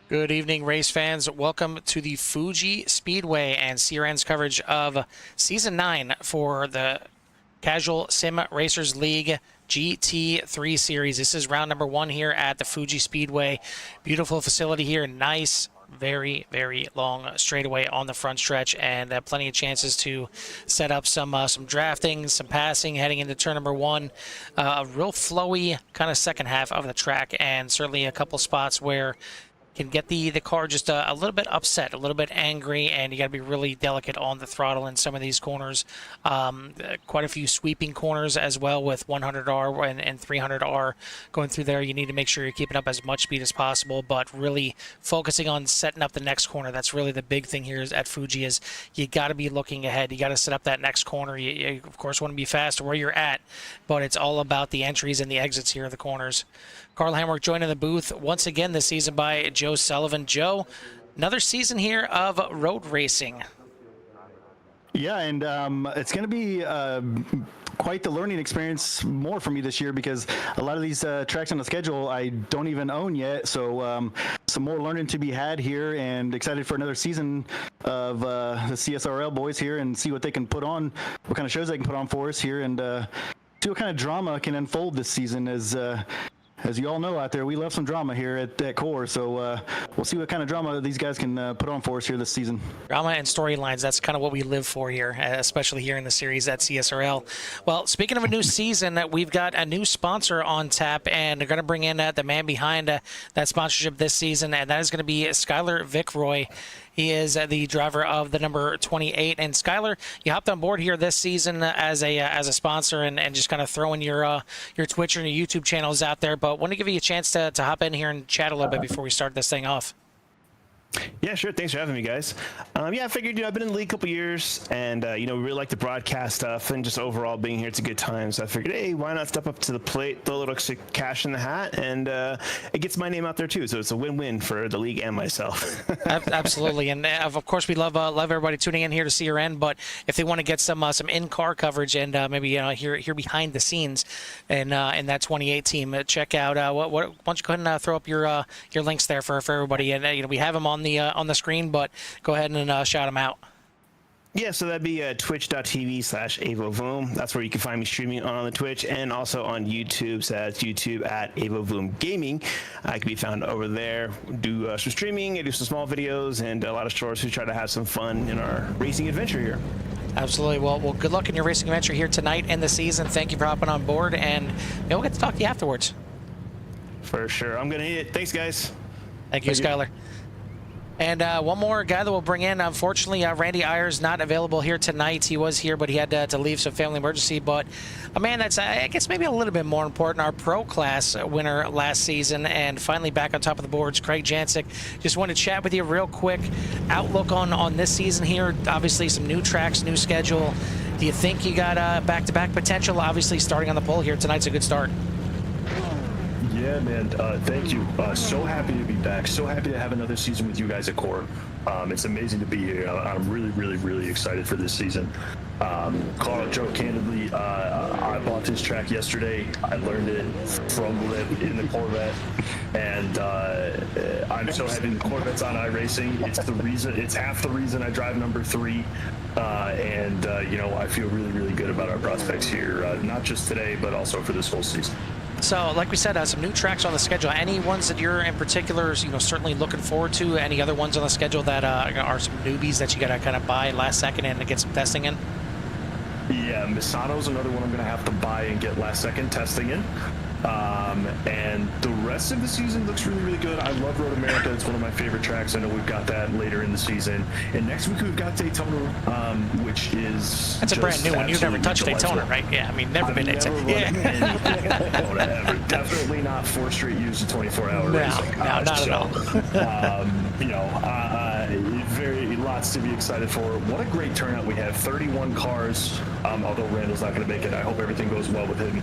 Good evening, race fans. Welcome to the Fuji Speedway and CRN's coverage of Season 9 for the Casual Sim Racers League GT3 Series. This is round number 1 here at the Fuji Speedway. Beautiful facility here. Nice, very, very long straightaway on the front stretch, and plenty of chances to set up some drafting, some passing heading into turn number 1. A real flowy kind of second half of the track, and certainly a couple spots where can get the car just a little bit upset, a little bit angry, and you got to be really delicate on the throttle in some of these corners. Quite a few sweeping corners as well with 100R and 300R going through there. You need to make sure you're keeping up as much speed as possible, but really focusing on setting up the next corner. That's really the big thing here at Fuji, is you got to be looking ahead. You got to set up that next corner. You of course want to be fast where you're at, but it's all about the entries and the exits here in the corners. Carl Hamrick joining the booth once again this season by Joe Sullivan. Joe, another season here of road racing. Yeah, and it's going to be quite the learning experience more for me this year, because a lot of these tracks on the schedule I don't even own yet. So some more learning to be had here, and excited for another season of the CSRL boys here and see what they can put on, what kind of shows they can put on for us here, and see what kind of drama can unfold this season. As you all know out there, we love some drama here at Core, so we'll see what kind of drama these guys can put on for us here this season. Drama and storylines, that's kind of what we live for here, especially here in the series at CSRL. Well, speaking of a new season, we've got a new sponsor on tap, and they're going to bring in the man behind that sponsorship this season, and that is going to be Skylar Vickroy. He is the driver of the number 28. And Skylar, you hopped on board here this season as a sponsor, and just kind of throwing your Twitch and your YouTube channels out there. But want to give you a chance to hop in here and chat a little bit before we start this thing off. Yeah, sure. Thanks for having me, guys. Yeah, I figured, I've been in the league a couple years, and, we really like the broadcast stuff, and just overall being here, it's a good time. So I figured, hey, why not step up to the plate, throw a little extra cash in the hat, and it gets my name out there, too. So it's a win-win for the league and myself. Absolutely. And, of course, we love everybody tuning in here to CRN, but if they want to get some in-car coverage and maybe, hear behind the scenes in that 28 team, check out, why don't you go ahead and throw up your links there for everybody. And, we have them on the screen, but go ahead and shout them out. Yeah, so that'd be twitch.tv/AvoVoom. That's where you can find me streaming on the Twitch, and also on YouTube. So that's YouTube at AvoVoom Gaming. I can be found over there. Do some streaming, I do some small videos, and a lot of shorts. We try to have some fun in our racing adventure here. Absolutely. Well, good luck in your racing adventure here tonight in the season. Thank you for hopping on board, and maybe we'll get to talk to you afterwards. For sure. I'm going to need it. Thanks, guys. Thank you, Skylar. And one more guy that we'll bring in. Unfortunately, Randy Ayers not available here tonight. He was here, but he had to leave, some family emergency. But a man that's, I guess, maybe a little bit more important, our Pro Class winner last season, and finally back on top of the boards, Craig Jancic. Just want to chat with you real quick. Outlook on this season here. Obviously, some new tracks, new schedule. Do you think you got back-to-back potential? Obviously, starting on the pole here tonight's a good start. Yeah, man. Thank you. So happy to be back. So happy to have another season with you guys at Core. It's amazing to be here. I'm really, really, really excited for this season. Carl, Joe, candidly, I bought this track yesterday. I learned it from Lip in the Corvette, and I'm so happy the Corvette's on iRacing. It's half the reason I drive number 3. I feel really, really good about our prospects here, not just today, but also for this whole season. So, like we said, some new tracks on the schedule. Any ones that you're in particular, certainly looking forward to? Any other ones on the schedule that are some newbies that you got to kind of buy last second and get some testing in? Yeah, Misano's another one I'm going to have to buy and get last second testing in. And the rest of the season looks really, really good. I love Road America. It's one of my favorite tracks. I know we've got that later in the season. And next week we've got Daytona, which is... That's a brand new one. You've never touched Daytona, right? Yeah, I mean, never been Daytona. Yeah. Definitely not 4th Street used to 24-hour racing. No, not at all. Lots to be excited for. What a great turnout we have. 31 cars, although Randall's not going to make it. I hope everything goes well with him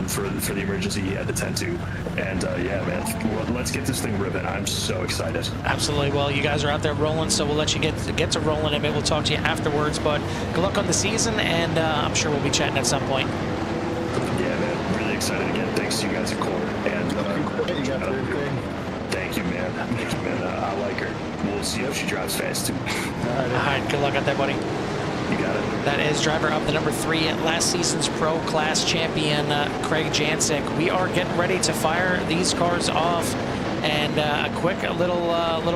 for the emergency he had to tend to. And yeah, man, let's get this thing ripping. I'm so excited. Absolutely. Well, you guys are out there rolling, so we'll let you get to rolling, and maybe we'll talk to you afterwards. But good luck on the season, and I'm sure we'll be chatting at some point. Yeah, man, really excited again. Thanks to you guys at Core. And thank you, man. Thank you, man. we'll see if she drives fast too. All right, good luck out there, buddy. You got it. That is driver of the number 3, last season's Pro Class champion, Craig Jancic. We are getting ready to fire these cars off, and a quick little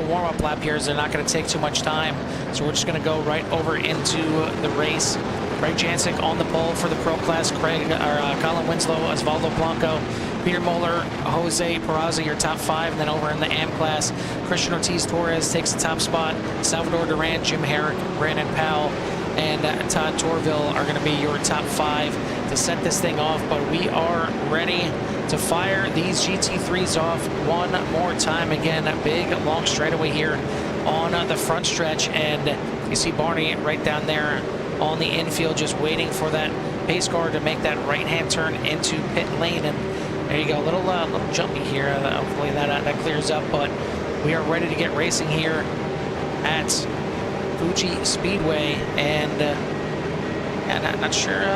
warm-up lap here, as they're not going to take too much time. So we're just going to go right over into the race. Craig Jancic on the pole for the Pro Class. Colin Winslow, Osvaldo Blanco, Peter Moeller, Jose Peraza, your top 5. And then over in the AM class, Christian Ortiz Torres takes the top spot. Salvador Duran, Jim Herrick, Brandon Powell, and Todd Torville are going to be your top 5 to set this thing off. But we are ready to fire these GT3s off one more time. Again, a big long straightaway here on the front stretch, and you see Barney right down there on the infield, just waiting for that pace car to make that right-hand turn into pit lane. And there you go, a little jumpy here. Hopefully that clears up, but we are ready to get racing here at Fuji Speedway. And I'm not sure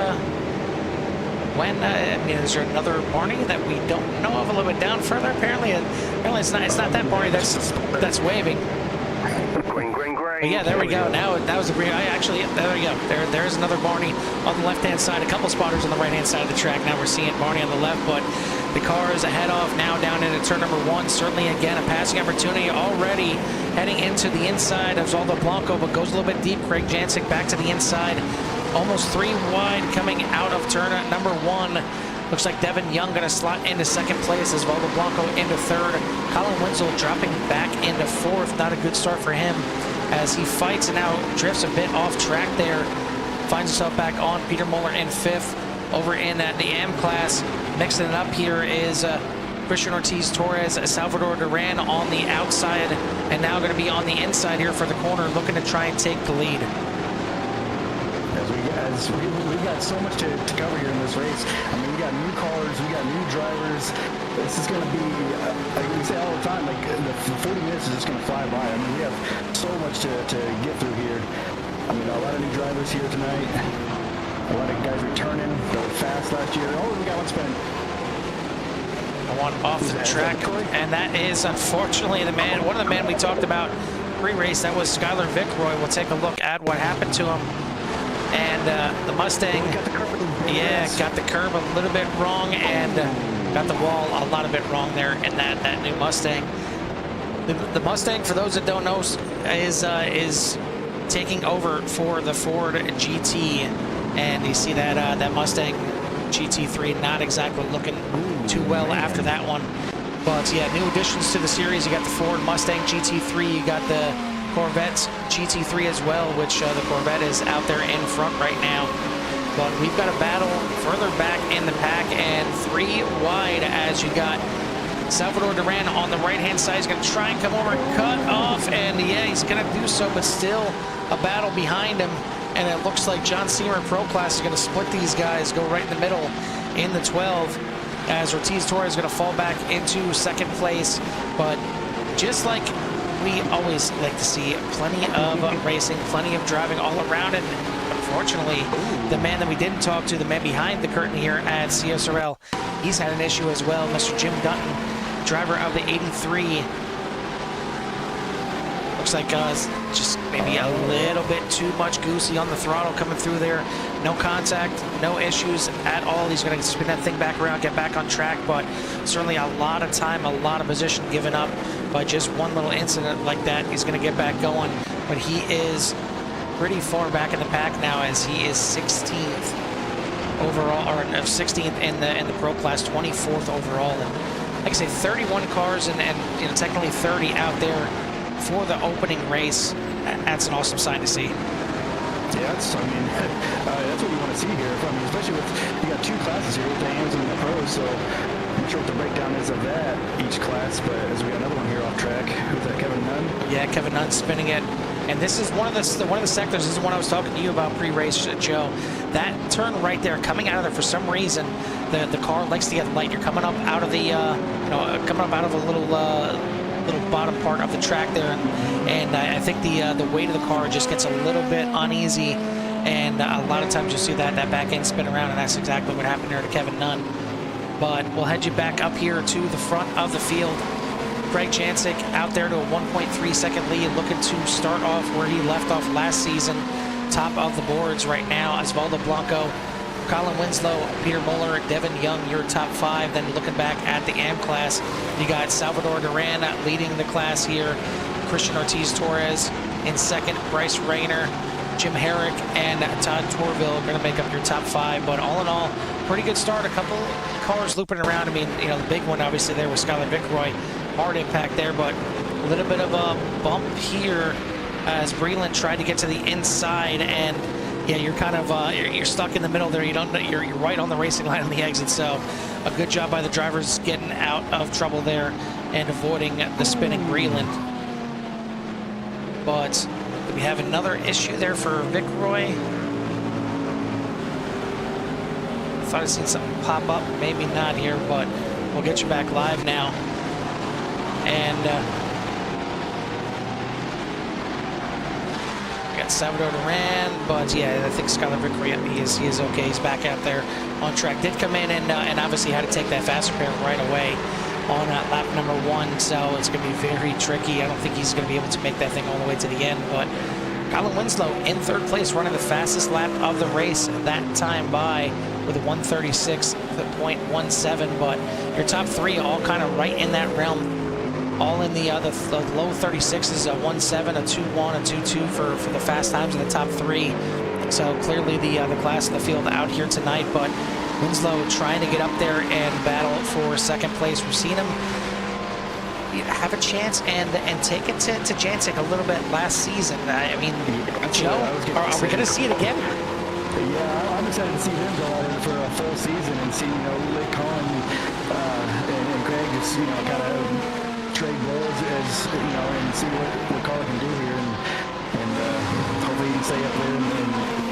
when. I mean, is there another Barney that we don't know of a little bit down further? Apparently it's not that Barney that's waving. Green. But yeah, there we go. Now that was the green. There we go. There's another Barney on the left-hand side. A couple spotters on the right-hand side of the track. Now we're seeing Barney on the left, but the car is ahead off now down into turn number 1. Certainly, again, a passing opportunity already heading into the inside of Zaldo Blanco, but goes a little bit deep. Craig Jancic back to the inside. Almost 3 wide coming out of turn number 1. Looks like Devin Young going to slot into second place as Valdo Blanco into third. Colin Winslow dropping back into 4th. Not a good start for him as he fights and now drifts a bit off track there. Finds himself back on. Peter Moeller in 5th. Over in the AM class, mixing it up here is Christian Ortiz Torres, Salvador Duran on the outside, and now going to be on the inside here for the corner, looking to try and take the lead. We got so much to cover here in this race. I mean, we got new cars, we got new drivers. This is going to be, like we say all the time, like the 40 minutes is just going to fly by. I mean, we have so much to get through here. I mean, a lot of new drivers here tonight. A lot of guys returning. They were fast last year. Oh, we got one spin. One off the track, and that is unfortunately one of the men we talked about pre-race. That was Skylar Vickroy. We'll take a look at what happened to him. And the Mustang, got the curb a little bit wrong, and got the wall a lot of bit wrong there in that new Mustang. The Mustang, for those that don't know, is taking over for the Ford GT, and you see that Mustang GT3 not exactly looking too well after that one. But yeah, new additions to the series. You got the Ford Mustang GT3, you got the Corvette GT3 as well, which the Corvette is out there in front right now. But we've got a battle further back in the pack, and 3 wide as you got Salvador Duran on the right-hand side. He's going to try and come over and cut off, and yeah, he's going to do so, but still a battle behind him. And it looks like John Seamer Pro Class is going to split these guys, go right in the middle in the 12, as Ortiz Torres is going to fall back into second place. But just like we always like to see, plenty of racing, plenty of driving all around it. Unfortunately, the man that we didn't talk to, the man behind the curtain here at CSRL, he's had an issue as well. Mr. Jim Dutton, driver of the 83. Looks like just maybe a little bit too much goosey on the throttle coming through there. No contact, no issues at all. He's going to spin that thing back around, get back on track, but certainly a lot of time, a lot of position given up by just one little incident like that. He's going to get back going, but he is pretty far back in the pack now, as he is 16th overall, or 16th in the Pro Class, 24th overall. And like I say, 31 cars and you know, technically 30 out there for the opening race. That's an awesome sign to see. Yeah, that's what we want to see here. I mean, especially with, you got 2 classes here with the AMs and the pros, so I'm not sure what the breakdown is of that, each class, but as we got another one here off track, who's that, Kevin Nunn? Yeah, Kevin Nunn spinning it. And this is one of the sectors. This is one I was talking to you about pre-race, Joe. That turn right there, coming out of there, for some reason, the car likes to get light. You're coming up out of the, coming up out of a little bottom part of the track there, and I think the weight of the car just gets a little bit uneasy, and a lot of times you'll see that back end spin around, and that's exactly what happened there to Kevin Nunn. But we'll head you back up here to the front of the field. Craig Jancic out there to a 1.3 second lead, looking to start off where he left off last season, top of the boards right now. Osvaldo Blanco, Colin Winslow, Peter Muller, Devin Young, your top 5. Then looking back at the AM class, you got Salvador Duran leading the class here, Christian Ortiz-Torres in second, Bryce Rayner, Jim Herrick, and Todd Torville are going to make up your top 5. But all in all, pretty good start. A couple cars looping around. I mean, you know, the big one obviously there was Skylar Vickroy. Hard impact there, but a little bit of a bump here as Breland tried to get to the inside, and yeah, you're kind of you're stuck in the middle there. You don't, you're right on the racing line on the exit. So a good job by the drivers getting out of trouble there and avoiding the spinning Breland. But we have another issue there for Vickroy. Thought I'd seen something pop up, maybe not here, but we'll get you back live now. And we got Salvador Duran, but yeah, I think Skylar Vickroy, he is okay. He's back out there on track. Did come in and obviously had to take that fast repair right away on lap number 1, so it's going to be very tricky. I don't think he's going to be able to make that thing all the way to the end, but Colin Winslow in 3rd place, running the fastest lap of the race that time by with a 136.17, but your top 3 all kind of right in that realm, all in the low 36s, a 1.7, a 2.1, a 2.2 for the fast times in the top 3. So clearly the class in the field out here tonight, but Winslow trying to get up there and battle for 2nd place. We've seen him have a chance and take it to Jancic a little bit last season. I mean, Joe, are we going to see it again? Yeah, I'm excited to see them go out there for a full season and see, you know, Lake Colin and Craig just, you know, kind of trade roles as, you know, and see what Colin can do here, and hopefully he can stay up there in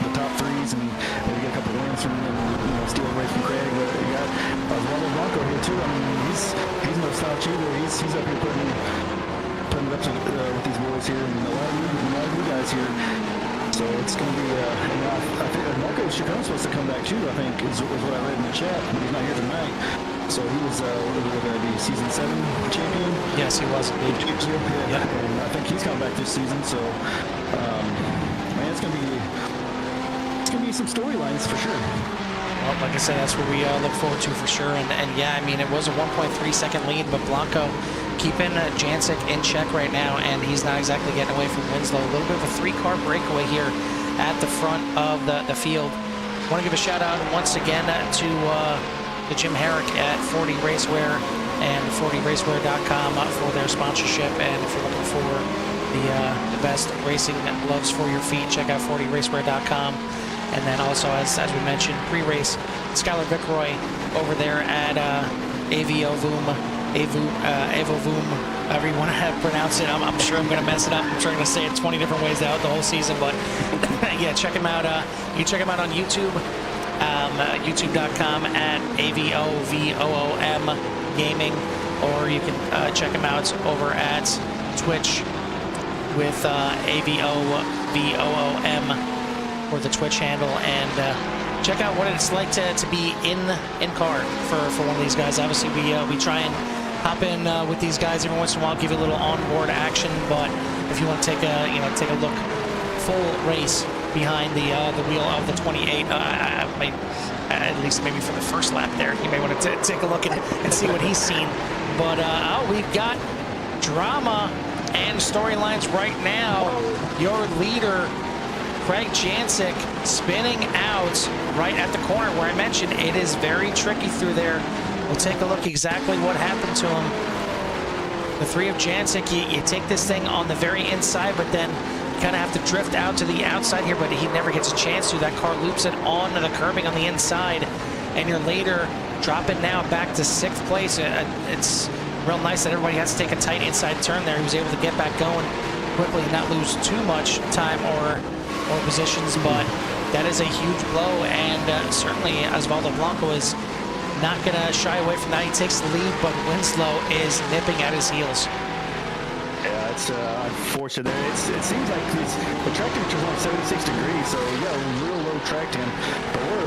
the top 3s and maybe get a couple wins from, you know, steal away from Craig. But you got Osvaldo Blanco here too. I mean, he's no slouch either. He's up here putting it up with these boys here, and a lot of you guys here. So it's going to be, I think Marco Chicane's supposed to come back too, I think, is what I read in the chat, but he's not here tonight. So he was the season 7 champion. Yes, he was. Yeah, and I think he's coming back this season. So, man, it's gonna be some storylines for sure. Well, like I said, that's what we look forward to for sure. And yeah, I mean, it was a 1.3 second lead, but Blanco keeping Jancic in check right now, and he's not exactly getting away from Winslow. A little bit of a 3-car breakaway here at the front of the field. I want to give a shout out once again to Jim Herrick at 40 Racewear and 40racewear.com for their sponsorship. And if you're looking for the best racing gloves for your feet, check out 40racewear.com. And then also, as we mentioned, pre-race, Skylar Vickroy over there at EVO Voom, however you want to pronounce it. I'm sure I'm going to mess it up. I'm sure I'm going to say it 20 different ways out the whole season. But yeah, check him out. You can check him out on YouTube, youtube.com at AVOVOOM Gaming, or you can check him out over at Twitch with AVOVOOM or the Twitch handle, and check out what it's like to be in car for one of these guys. Obviously, we try and hop in with these guys every once in a while, give you a little onboard action. But if you want to take a look full race behind the wheel of the 28, at least maybe for the first lap there, you may want to take a look and see what he's seen. But we've got drama and storylines right now. Your leader, Craig Jancic, spinning out right at the corner where I mentioned it is very tricky through there. We'll take a look exactly what happened to him. The 3 of Jancic, you take this thing on the very inside, but then you kind of have to drift out to the outside here, but he never gets a chance to. That car loops it onto the curbing on the inside, and your leader dropping now back to 6th place. It's real nice that everybody has to take a tight inside turn there. He was able to get back going quickly and not lose too much time or positions, but that is a huge blow, and certainly Osvaldo Blanco is not going to shy away from that. He takes the lead, but Winslow is nipping at his heels. Yeah, it's unfortunate there. It seems like the track temperature is only 76 degrees, so you got a real low track temp. But we're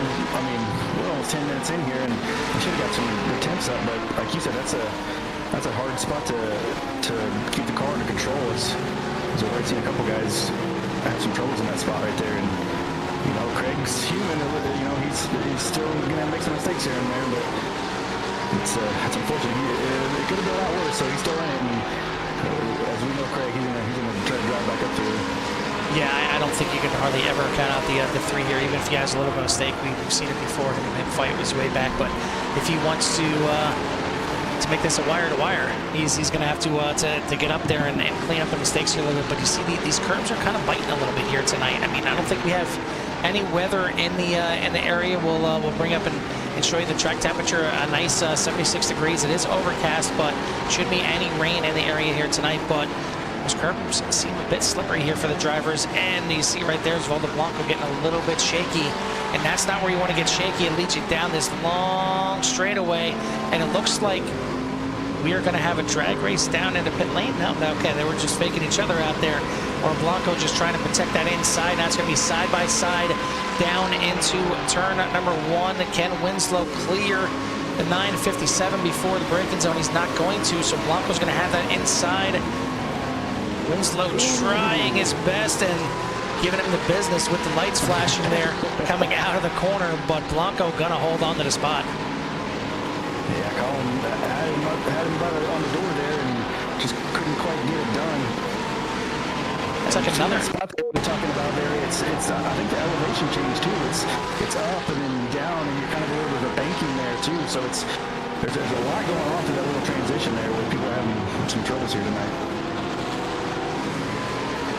almost 10 minutes in here, and we should have got some temps up. But like you said, that's a that's a hard spot to keep the car under control. As we've already seen a couple guys have some troubles in that spot right there. And you know, Craig's human. You know, he's still gonna make some mistakes here and there, but it's unfortunate. It could have been a lot worse. So he's still in it. And as we know, Craig, he's gonna try to drive back up through. Yeah, I don't think you can hardly ever count out the 3 here, even if he has a little bit of mistake. We've seen it before. Him and him fight was way back, but if he wants to make this a wire-to-wire, he's going to have to get up there and clean up the mistakes here a little bit. But you see, these curbs are kind of biting a little bit here tonight. I mean, I don't think we have any weather in the area. We'll bring up and show you the track temperature. A nice 76 degrees. It is overcast, but shouldn't be any rain in the area here tonight. But those curbs seem a bit slippery here for the drivers, and you see right there is Valdo Blanco getting a little bit shaky, and that's not where you want to get shaky. It leads you down this long straightaway, and it looks like we are going to have a drag race down into pit lane. No, okay, they were just faking each other out there, or Blanco just trying to protect that inside. Now it's going to be side by side down into turn number 1. Ken Winslow clear the 957 before the braking zone. He's not going to, so Blanco's going to have that inside. Winslow trying his best and giving him the business with the lights flashing there coming out of the corner, but Blanco gonna hold on to the spot. Yeah, Colin had him on the door there and just couldn't quite get it done. It's like another spot that we're talking about there. It's I think the elevation change too. It's up and then down, and you're kind of over the banking there too. So there's a lot going on through that little transition there where people are having some troubles here tonight.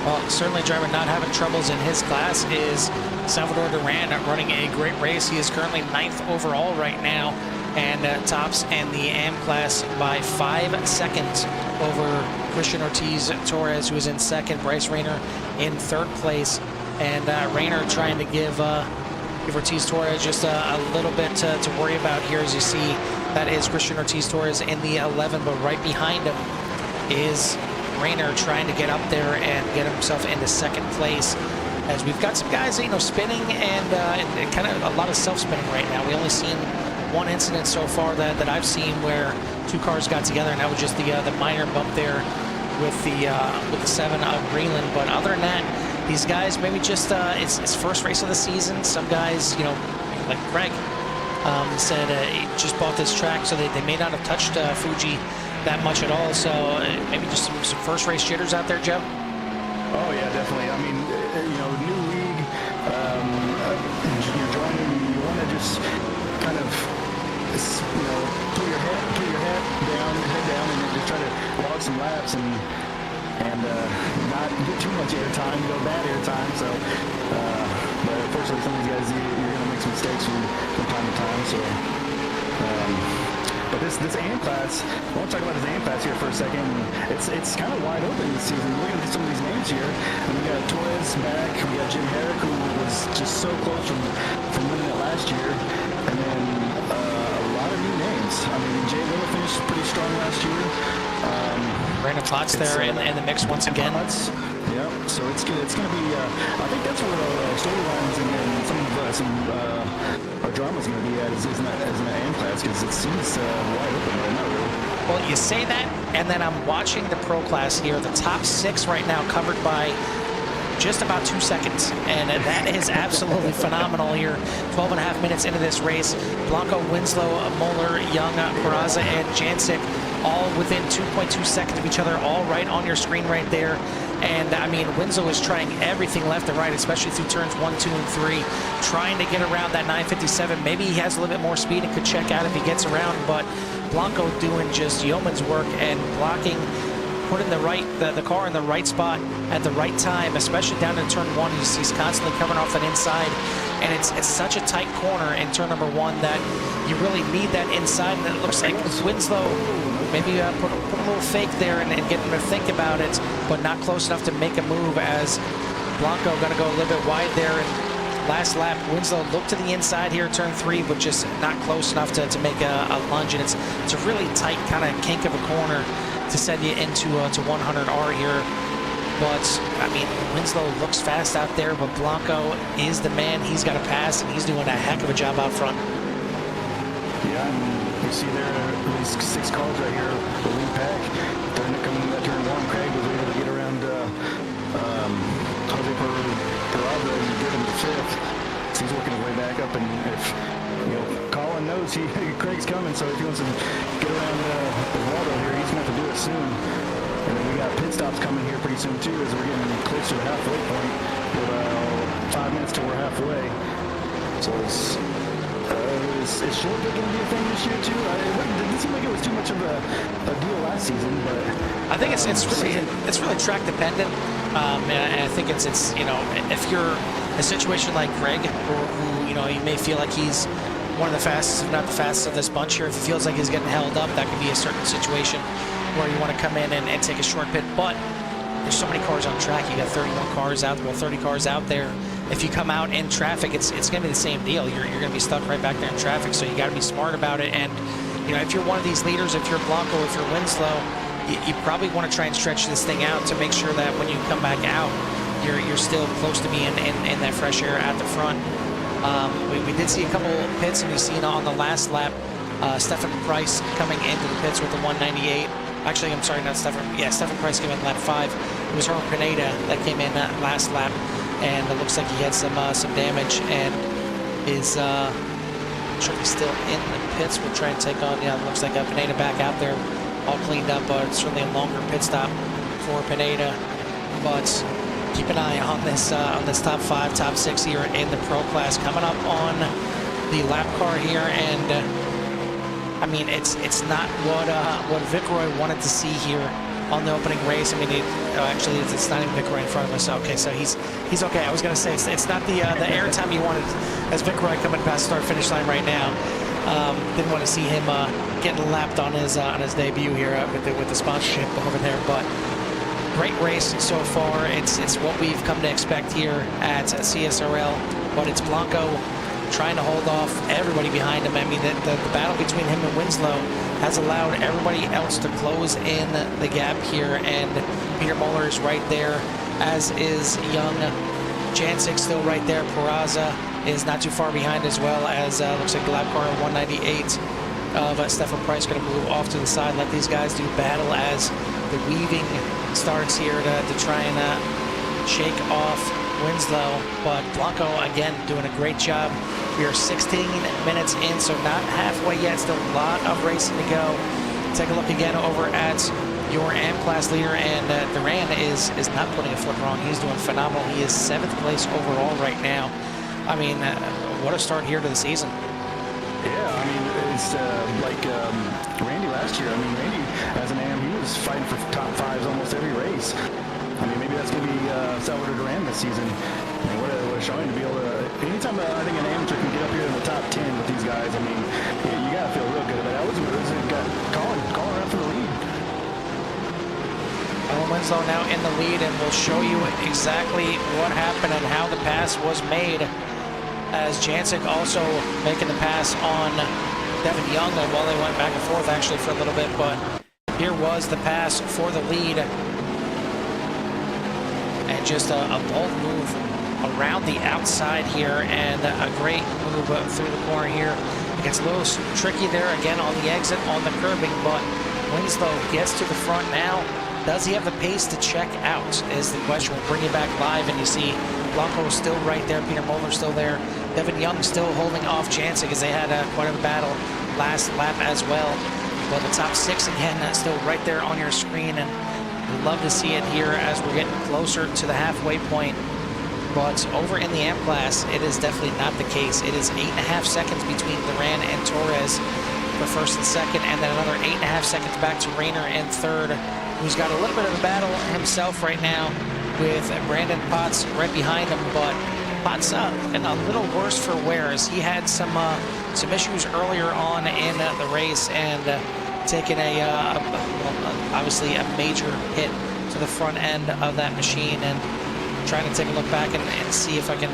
Well, certainly a driver not having troubles in his class is Salvador Duran, running a great race. He is currently 9th overall right now and tops in the AM class by 5 seconds over Christian Ortiz Torres, who is in 2nd, Bryce Rayner in 3rd place, and Rayner trying to give Ortiz Torres just a little bit to worry about here. As you see, that is Christian Ortiz Torres in the 11, but right behind him is Rayner trying to get up there and get himself into 2nd place. As we've got some guys, you know, spinning and kind of a lot of self-spinning right now. We only seen one incident so far that I've seen where 2 cars got together, and that was just the minor bump there with the 7 of Greenland. But other than that, these guys maybe just it's first race of the season. Some guys, you know, like Craig said, he just bought this track, so they may not have touched Fuji that much at all. So maybe just some first race jitters out there, Joe. Oh yeah, definitely. I mean, you know, new league, you're joining, you want to just kind of, you know, put your head down, and then just try to log some laps and not get too much airtime, bad airtime. So, but unfortunately, some of these guys, you're going to make some mistakes from time to time. So, but this AM class, I want to talk about this AM class here for a second. It's kind of wide open this season. Look at some of these names here. And we got Torres back. We got Jim Herrick, who was just so close from winning it last year. And then a lot of new names. I mean, Jay Miller finished pretty strong last year. Brandon Potts there in the mix once again. Yep. So it's gonna be. I think that's where the storylines and some our drama's gonna be at is in the AM class, because it seems wide open right now. Really. Well, you say that, and then I'm watching the pro class here. The top 6 right now covered by just about 2 seconds, and that is absolutely phenomenal here. 12 and a half minutes into this race. Blanco, Winslow, Moeller, Young, Peraza, and Jancic all within 2.2 seconds of each other, all right on your screen right there. And I mean, Winslow is trying everything left and right, especially through turns 1, 2, and 3, trying to get around that 957. Maybe he has a little bit more speed and could check out if he gets around, but Blanco doing just yeoman's work and blocking, putting the car in the right spot at the right time, especially down in turn 1. He's constantly coming off that inside, and it's such a tight corner in turn number 1 that you really need that inside. And it looks like Winslow maybe put a little fake there and get him to think about it, but not close enough to make a move, as Blanco going to go a little bit wide there. And last lap, Winslow looked to the inside here, turn 3, but just not close enough to make a lunge. And it's a really tight kind of kink of a corner to send you into to 100R here. But I mean, Winslow looks fast out there, but Blanco is the man. He's got to pass, and he's doing a heck of a job out front. Yeah, and you see there these 6 cars right here, the lead pack. Then coming at turn 1, Craig was able to get around Jose Peralta and get him to 5th. So he's working his way back up, and if Colin knows Craig's coming, so if he wants to get around Waldo here, he's going to have to do it soon. And then we got pit stops coming here pretty soon too, as we're getting close to the halfway point. We're 5 minutes till we're halfway. So is short going to be a thing this year too? It didn't seem like it was too much of a deal last season, but I think it's really track dependent, and I think it's if you're a situation like Greg, who you may feel like he's one of the fastest, if not the fastest of this bunch here. If he feels like he's getting held up, that could be a certain situation where you want to come in and take a short pit. But there's so many cars on track. You got 31 cars out, well 30 cars out there. If you come out in traffic, it's going to be the same deal. You're going to be stuck right back there in traffic. So you got to be smart about it. And if you're one of these leaders, if you're Blanco, if you're Winslow, you probably want to try and stretch this thing out to make sure that when you come back out, you're still close to being in that fresh air at the front. We did see a couple pits, and we've seen on the last lap Stefan Price coming into the pits with the 198. Actually, I'm sorry, not Stefan. Yeah, Stefan Price came in lap 5. It was Herman Pineda that came in last lap, and it looks like he had some damage and is sure he's still in the pits. We'll try and take on. Yeah, it looks like Pineda back out there, all cleaned up. Certainly a longer pit stop for Pineda, but keep an eye on this top 5, top 6 here in the pro class coming up on the lap car here. And I mean, it's not what Vic Roy wanted to see here on the opening race. I mean, actually, it's not even Vic Roy in front of us. Okay, so he's okay. I was gonna say it's not the air time he wanted as Vic Roy coming past the start-finish line right now. Didn't want to see him getting lapped on his debut here with the sponsorship over there, but. Great race so far. It's what we've come to expect here at CSRL, but it's Blanco trying to hold off everybody behind him. I mean, the battle between him and Winslow has allowed everybody else to close in the gap here, and Peter Moeller is right there, as is Young. Jancic still right there. Peraza is not too far behind, as well as looks like the lap car 198 of Stefan Price going to move off to the side. Let these guys do battle as the weaving starts here to try and shake off Winslow. But Blanco, again, doing a great job. We are 16 minutes in, so not halfway yet. Still a lot of racing to go. Take a look again over at your AM class leader, and Duran is not putting a foot wrong. He's doing phenomenal. He is 7th place overall right now. I mean, what a start here to the season. Yeah, I mean, it's like Randy last year. I mean, Randy, as an AM, he was fighting for top 5s almost every race. I mean, maybe that's going to be Salvador Duran this season. I mean, what a showing to be able to... Anytime I think an amateur can get up here in the top 10 with these guys, I mean, you got to feel real good about it. Got Colin around for the lead. Owen Winslow now in the lead, and we'll show you exactly what happened and how the pass was made, as Jancic also making the pass on Devin Young, and while they went back and forth actually for a little bit, but here was the pass for the lead. And just a bold move around the outside here, and a great move through the corner here. It gets a little tricky there again on the exit, on the curbing, but Winslow gets to the front now. Does he have the pace to check out is the question. We'll bring you back live, and you see Blanco still right there, Peter Moeller still there, Devin Young still holding off Jancic, as they had quite a battle last lap as well. But the top 6 again, still right there on your screen, and we'd love to see it here as we're getting closer to the halfway point. But over in the AM class, it is definitely not the case. It is 8.5 seconds between Duran and Torres for first and second, and then another 8.5 seconds back to Rayner in third, who's got a little bit of a battle himself right now with Brandon Potts right behind him. But Potts getting a little worse for wear, as he had some issues earlier on in the race, and taking obviously a major hit to the front end of that machine. And trying to take a look back and see if I can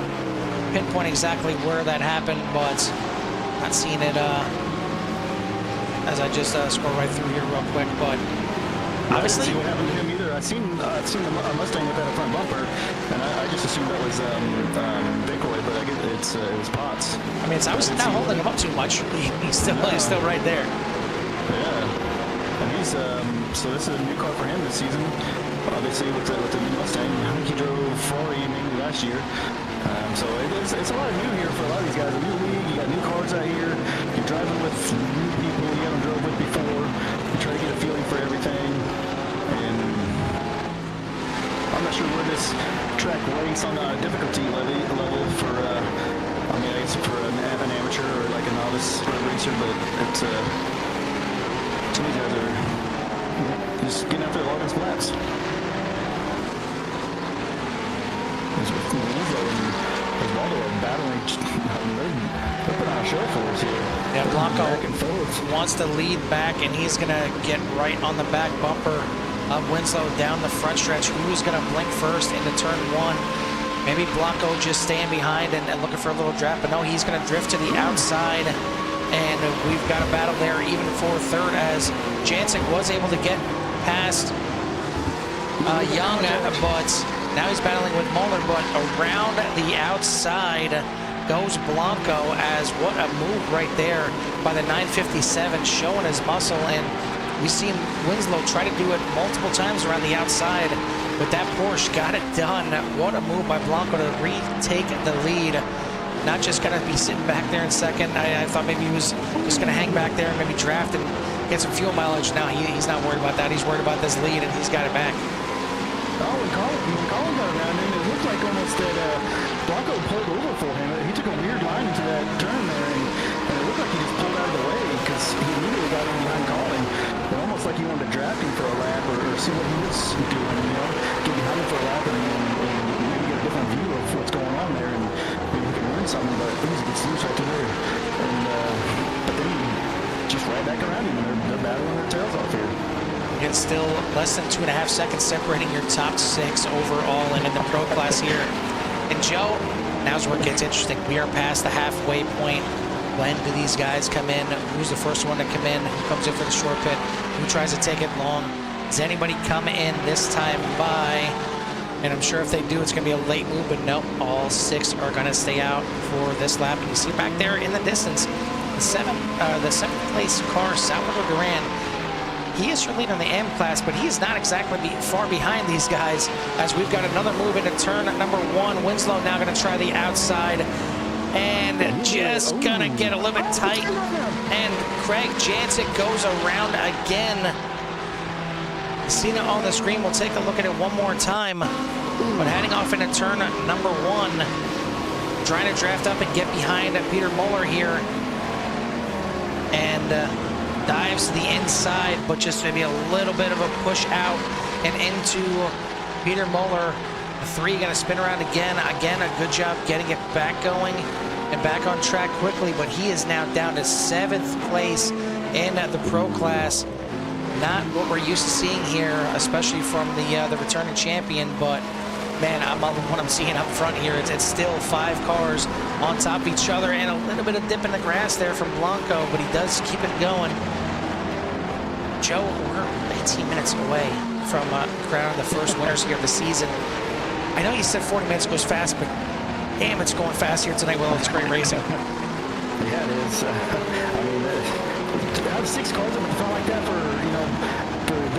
pinpoint exactly where that happened, but not seeing it as I just scroll right through here real quick. But obviously, I didn't see what happened to him either. I've seen a Mustang with that front bumper, and I just assumed that was Vic Roy, but I guess it was Potts. I mean, it's obviously not holding him up too much. He's still right there. Yeah. And he's so this is a new car for him this season. Obviously with the new Mustang. I think he drove Ferrari mainly last year. So it's a lot of new here for a lot of these guys. A new league, you got new cars out here. You're driving with new people you haven't drove with before. You try to get a feeling for everything. And I'm not sure where this track ranks on the difficulty level for, I mean, I guess for an amateur or like a novice racer, but it's, some of these guys are just getting after the logging laps. Osvaldo are battling, they're putting on a show for us here. Yeah, Blanco Back and forth. wants to lead back, and he's going to get right on the back bumper of Winslow down the front stretch. Who's going to blink first into turn one? Maybe Blanco just staying behind and looking for a little draft, but no, he's going to drift to the outside, and we've got a battle there even for third, as Jancic was able to get past Young, but now he's battling with Moeller, but around the outside goes Blanco, as what a move right there by the 957, showing his muscle. And we've seen Winslow try to do it multiple times around the outside, but that Porsche got it done. What a move by Blanco to retake the lead. Not just going to be sitting back there in second. I thought maybe he was just going to hang back there and maybe draft and get some fuel mileage. No, he's not worried about that. He's worried about this lead, and he's got it back. Oh, when Colin got around him, it looked like almost that Blanco pulled over for him. He took a weird line into that turn there, and it looked like he just pulled out of the way because he immediately got in behind Colin. It almost like he wanted to draft him for a lap or see what he was doing, you know, get behind him for a lap and maybe get a different view of what's going on there, and maybe he can learn something. But it was a good loose right to there, and but then he just right back around him, and they're battling their tails off here. It's still less than 2.5 seconds separating your top 6 overall and in the pro class here. And Joe, now's where it gets interesting. We are past the halfway point. When do these guys come in? Who's the first one to come in? Who comes in for the short pit? Who tries to take it long? Does anybody come in this time by? And I'm sure if they do, it's going to be a late move, but nope, all 6 are going to stay out for this lap. And you see back there in the distance, the seventh place car, Salvador Duran. He is your leader in the M class, but he is not exactly far behind these guys, as we've got another move into turn number 1. Winslow now going to try the outside and just going to get a little bit tight. And Craig Jancic goes around again. Seen it on the screen. We'll take a look at it one more time. But heading off into turn number 1, trying to draft up and get behind Peter Moeller here. And dives to the inside, but just maybe a little bit of a push out and into Peter Moeller. The 3 going to spin around again. Again, a good job getting it back going and back on track quickly, but he is now down to 7th place in the pro class. Not what we're used to seeing here, especially from the returning champion, but man, I'm loving what I'm seeing up front here. It's still 5 cars on top of each other, and a little bit of dip in the grass there from Blanco, but he does keep it going. Joe, we're 18 minutes away from crowning the first winners here of the season. I know you said 40 minutes goes fast, but damn, it's going fast here tonight. Well, it's great racing. Yeah, it is. I mean, to have 6 cars in the front like that for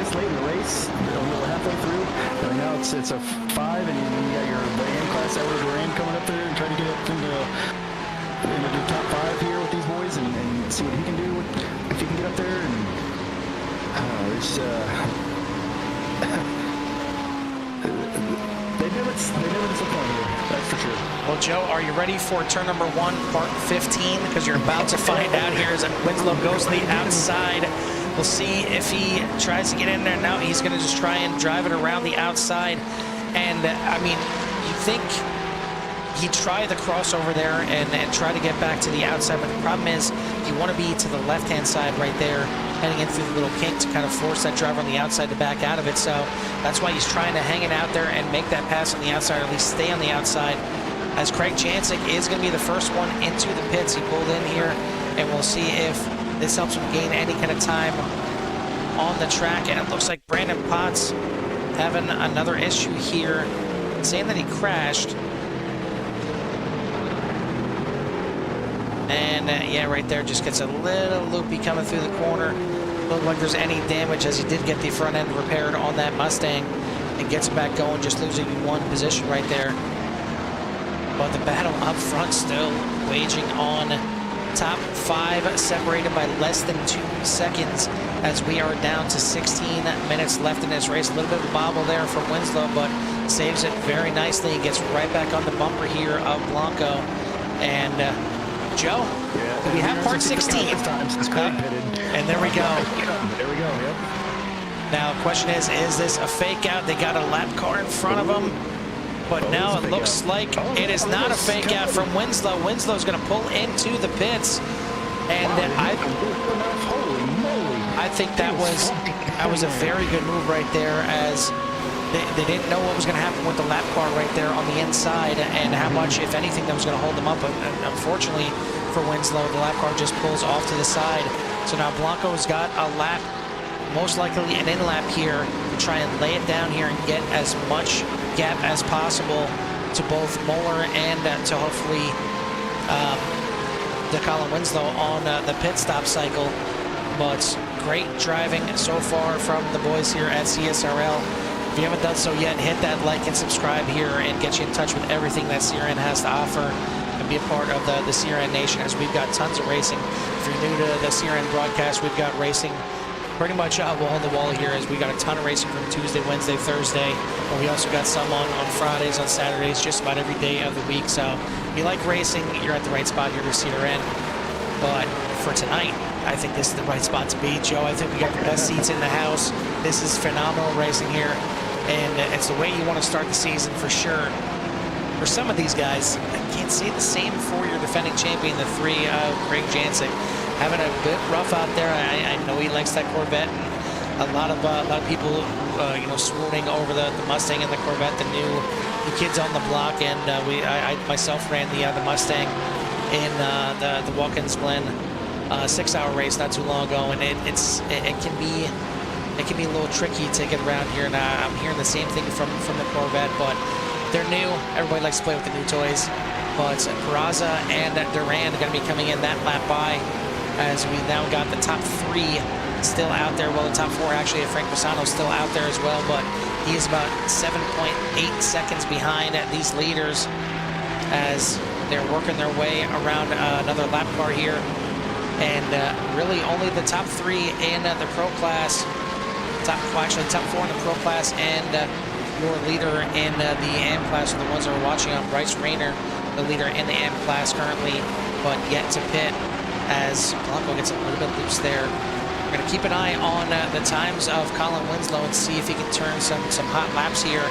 this late in the race, a little halfway through. And now it's a 5, and you got your AM class Salvador Duran coming up there and trying to get up into the top 5 here with these boys and see what he can do if he can get up there. And it's they never disappoint here, that's for sure. Well, Joe, are you ready for turn number 1, part 15? Because you're about to find out here as Winslow goes to the outside. We'll see if he tries to get in there. Now he's going to just try and drive it around the outside. And, I mean, you think he'd try the crossover there and try to get back to the outside. But the problem is you want to be to the left-hand side right there, heading in through the little kink to kind of force that driver on the outside to back out of it. So that's why he's trying to hang it out there and make that pass on the outside, or at least stay on the outside, as Craig Jancic is going to be the first one into the pits. He pulled in here, and we'll see if this helps him gain any kind of time on the track. And it looks like Brandon Potts having another issue here, saying that he crashed. And yeah, right there, just gets a little loopy coming through the corner. look like there's any damage, as he did get the front end repaired on that Mustang and gets it back going, just losing one position right there. But the battle up front still waging on. Top 5 separated by less than 2 seconds as we are down to 16 minutes left in this race. A little bit of a bobble there from Winslow, but saves it very nicely and gets right back on the bumper here of Blanco. And Joe, Yeah, we have part 16. And there we go. There we go, yep. Now, the question is this a fake out? They got a lap car in front of them. But now it looks like it is not a fake out from Winslow. Winslow's going to pull into the pits. And I think that was a very good move right there, as they didn't know what was going to happen with the lap car right there on the inside and how much, if anything, that was going to hold them up. But unfortunately for Winslow, the lap car just pulls off to the side. So now Blanco's got a lap, most likely an in-lap here, to try and lay it down here and get as much gap as possible to both Moeller and to hopefully to Colin Winslow on the pit stop cycle. But great driving so far from the boys here at CSRL. If you haven't done so yet, hit that like and subscribe here and get you in touch with everything that CRN has to offer and be a part of the CRN Nation, as we've got tons of racing. If you're new to the CRN broadcast, we've got racing pretty much wall to wall here, as we got a ton of racing from Tuesday, Wednesday, Thursday, and we also got some on Fridays, on Saturdays, just about every day of the week. So if you like racing, you're at the right spot here with CRN. But for tonight, I think this is the right spot to be, Joe. I think we got the best seats in the house. This is phenomenal racing here, and it's the way you want to start the season for sure. For some of these guys, I can't say the same for your defending champion, the 3, Greg Jancic. Having a bit rough out there. I know he likes that Corvette. And a lot of people, you know, swooning over the Mustang and the Corvette, the kids on the block. And I myself ran the Mustang in the Watkins Glen 6-hour race not too long ago, and it can be a little tricky to get around here. And I'm hearing the same thing from the Corvette, but they're new. Everybody likes to play with the new toys. But Peraza and Duran are going to be coming in that lap by, as we now got the top 3 still out there. Well, the top 4 actually, Frank Pisano's still out there as well, but he is about 7.8 seconds behind these leaders as they're working their way around another lap car here. And really only the top 3 in the Pro class, top 4 in the Pro class, and your leader in the AM class are the ones that are watching on. Bryce Rayner, the leader in the AM class currently, but yet to pit, as Blanco gets a little bit loose there. We're going to keep an eye on the times of Colin Winslow and see if he can turn some hot laps here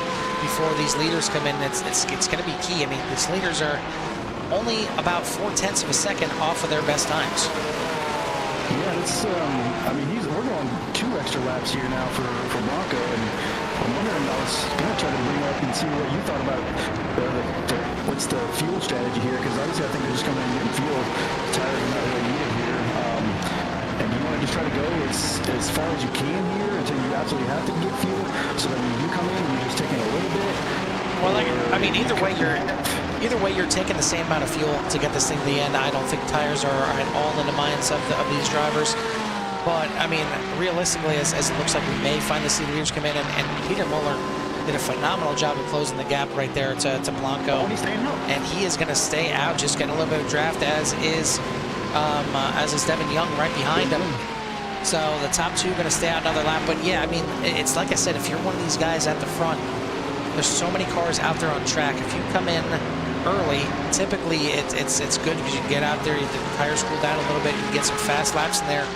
before these leaders come in. It's going to be key. I mean, these leaders are only about 0.4 of a second off of their best times. Yeah, it's I mean, we're going 2 extra laps here now for Blanco, and I'm wondering, I was going to try to bring up and see what you thought about what's the fuel strategy here, because obviously I think they're just coming in and getting fuel. Tires are not really needed here, and you want to just try to go as far as you can here until you absolutely have to get fuel, so that when you come in, you're just taking a little bit. Well, I mean, either way you're taking the same amount of fuel to get this thing to the end. I don't think tires are at all in the minds of these drivers. But I mean, realistically, as it looks like we may finally see the leaders come in, and Peter Muller did a phenomenal job of closing the gap right there to Blanco, and he is going to stay out, just getting a little bit of draft, as is Devin Young right behind him. So the top 2 are going to stay out another lap. But yeah, I mean, it's like I said, if you're one of these guys at the front, there's so many cars out there on track. If you come in early, typically it's good because you can get out there, the tires cool down a little bit, you can get some fast laps in there.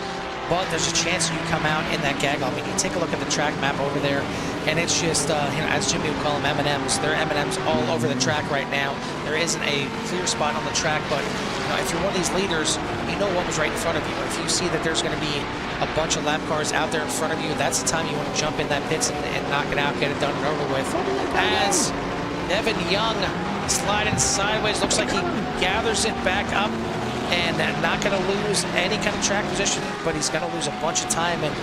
But there's a chance you come out in that gaggle. I mean, you take a look at the track map over there, and it's just, you know, as Jimmy would call them, M&Ms. There are M&Ms all over the track right now. There isn't a clear spot on the track, but you know, if you're one of these leaders, you know what was right in front of you. If you see that there's going to be a bunch of lap cars out there in front of you, that's the time you want to jump in that pits and knock it out, get it done and over with. As Devin Young sliding sideways, looks like he gathers it back up, and not going to lose any kind of track position, but he's going to lose a bunch of time, and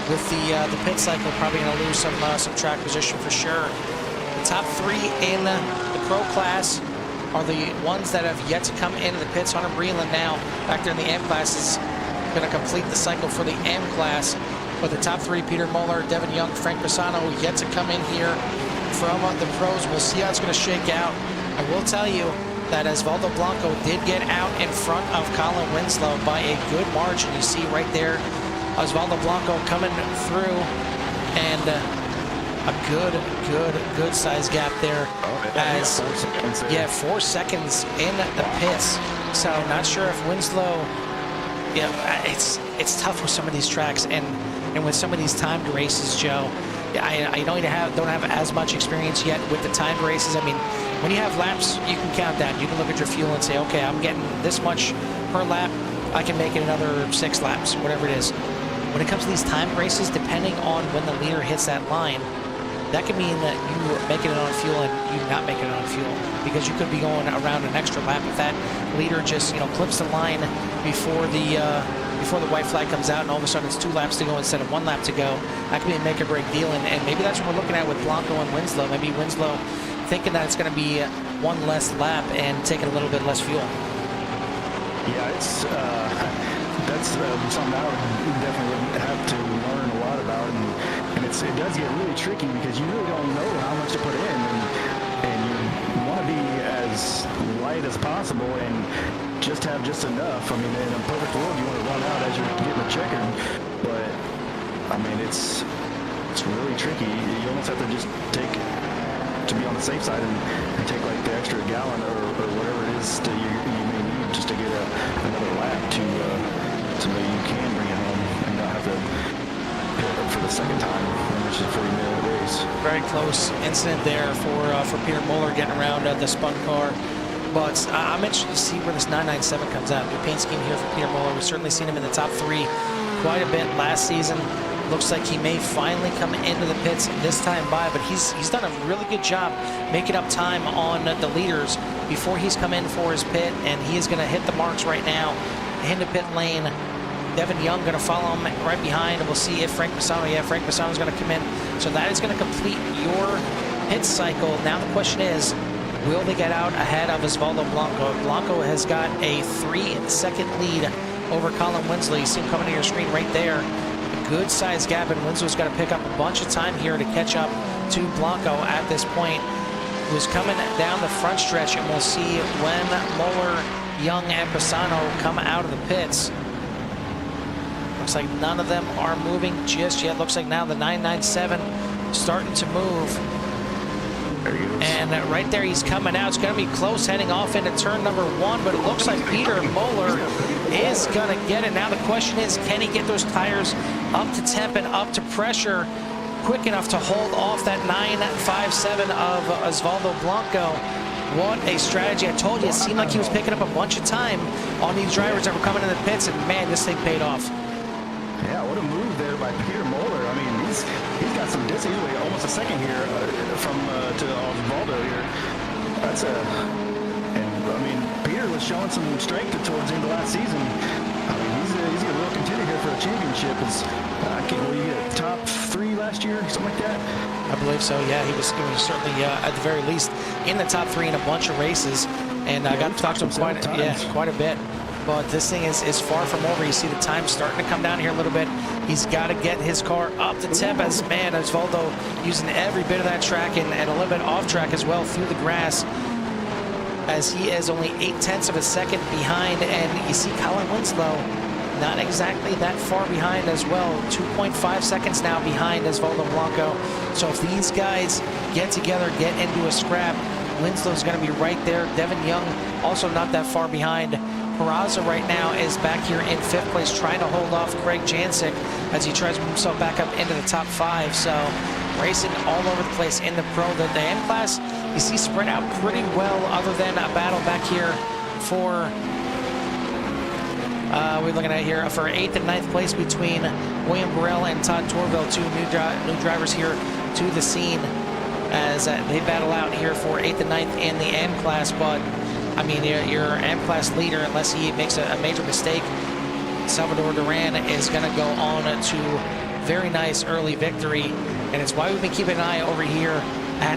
with the pit cycle, probably going to lose some track position for sure. The top 3 in the Pro class are the ones that have yet to come into the pits. Hunter Breland now back there in the AM class is going to complete the cycle for the M class. But the top three, Peter Moller, Devin Young, Frank Pisano, yet to come in here from the pros. We'll see how it's going to shake out. I will tell you that Osvaldo Blanco did get out in front of Colin Winslow by a good margin. You see right there, Osvaldo Blanco coming through, and a good size gap there. As 4 seconds in the pits. So not sure if Winslow, it's tough with some of these tracks and with some of these timed races, Joe. I don't have as much experience yet with the timed races. I mean, when you have laps, you can count down. You can look at your fuel and say, okay, I'm getting this much per lap. I can make it another 6 laps, whatever it is. When it comes to these timed races, depending on when the leader hits that line, that could mean that you making it on fuel and you not making it on fuel, because you could be going around an extra lap if that leader just clips the line before the white flag comes out, and all of a sudden it's 2 laps to go instead of 1 lap to go. That could be a make or break deal, and maybe that's what we're looking at with Blanco and Winslow. Maybe Winslow thinking that it's going to be 1 less lap and taking a little bit less fuel. Yeah, it's that's something I would definitely have to learn a lot about, and it does get really tricky because you really don't know how much to put in, and you want to be as light as possible and just have just enough. I mean, in a perfect world, you want to run out as you're getting a checker, but I mean, it's really tricky. You almost have to just take, to be on the safe side, and take like the extra gallon or whatever it is that you may need just to get another lap so that you can bring it home and not have to hit it for the second time, which is a 40-minute race. Very close incident there for Peter Moller getting around the spun car. But I'm interested to see where this 997 comes out. New paint scheme here for Peter Moller. We've certainly seen him in the top 3 quite a bit last season. Looks like he may finally come into the pits this time by, but he's done a really good job making up time on the leaders before he's come in for his pit, and he is going to hit the marks right now in the pit lane. Devin Young going to follow him right behind, and we'll see if Frank Pisano, Frank Pisano is going to come in. So that is going to complete your pit cycle. Now the question is, will they get out ahead of Osvaldo Blanco? Blanco has got a 3-second lead over Colin Winslow. You see him coming to your screen right there. A good size gap, and Winslow's got to pick up a bunch of time here to catch up to Blanco at this point, who's coming down the front stretch, and we'll see when Moller, Young, and Pisano come out of the pits. Looks like none of them are moving just yet. Looks like now the 997 starting to move. There he goes. And right there, he's coming out. It's going to be close heading off into turn number 1, but it looks like Peter Moller is going to get it. Now the question is, can he get those tires up to temp and up to pressure quick enough to hold off that 957 of Osvaldo Blanco? What a strategy. I told you, it seemed like he was picking up a bunch of time on these drivers that were coming in the pits, and man, this thing paid off. Yeah, what a move there by Peter Moller. I mean, he's got some distance. He's almost a second here from to Osvaldo here. That's and I mean, Peter was showing some strength towards the end of last season. I mean, he's a real contender here for a championship. Will you get top 3 last year, something like that? I believe so. Yeah, he was certainly at the very least in the top 3 in a bunch of races, and I got to talk to him quite a bit. But this thing is far from over. You see the time starting to come down here a little bit. He's got to get his car up to temp, as man, Osvaldo using every bit of that track and a little bit off track as well through the grass, as he is only 0.8 of a second behind. And you see Colin Winslow not exactly that far behind as well, 2.5 seconds now behind Osvaldo Blanco. So if these guys get together, get into a scrap, Winslow's going to be right there. Devin Young also not that far behind. Peraza right now is back here in 5th place, trying to hold off Craig Jancic as he tries to move himself back up into the top 5. So racing all over the place in the Pro. The M class, you see, spread out pretty well, other than a battle back here for we're looking at here for 8th and 9th place between William Burrell and Todd Torville, 2 new drivers here to the scene, as they battle out here for 8th and 9th in the M class. But I mean, your M class leader, unless he makes a major mistake, Salvador Duran is going to go on to very nice early victory, and it's why we've been keeping an eye over here at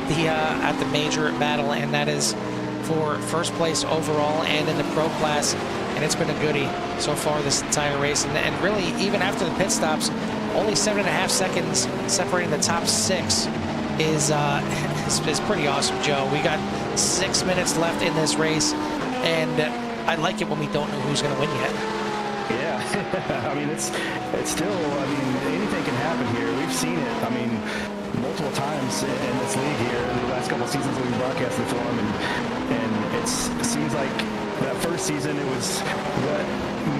the major battle, and that is for 1st place overall and in the Pro class. and it's been a goodie so far this entire race. And really, even after the pit stops, only 7.5 seconds separating the top 6 is pretty awesome, Joe. We got 6 minutes left in this race, and I like it when we don't know who's going to win yet. Yeah, I mean, it's still, I mean, anything can happen here. We've seen it, I mean, multiple times in this league here in the last couple of seasons we've broadcasted for them, and it seems like that first season it was what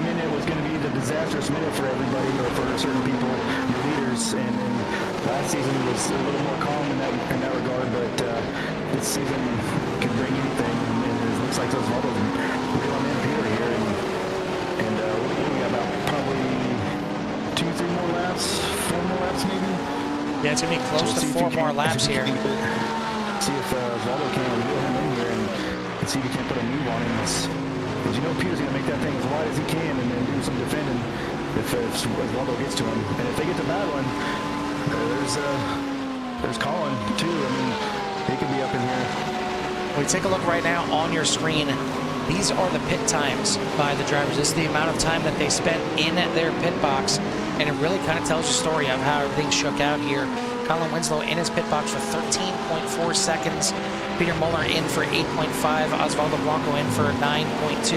minute was going to be the disastrous minute for everybody or for certain people, the leaders, and last season was a little more calm in that regard, but this season can bring anything, and it looks like those Volvos real on Ampere here, and what do we got, about probably 2-3 more laps, 4 more laps maybe? Yeah, it's going to be close to 4 more laps here. See if Volvo can reel him in here and see if he can't put a move on him. Because you know Peter's going to make that thing as wide as he can and then do some defending if Volvo gets to him. And if they get to battling, there's Colin too. I mean, he could be up in here. We take a look right now on your screen. These are the pit times by the drivers. This is the amount of time that they spent in their pit box, and it really kind of tells the story of how everything shook out here. Colin Winslow in his pit box for 13.4 seconds. Peter Muller in for 8.5. Osvaldo Blanco in for 9.2.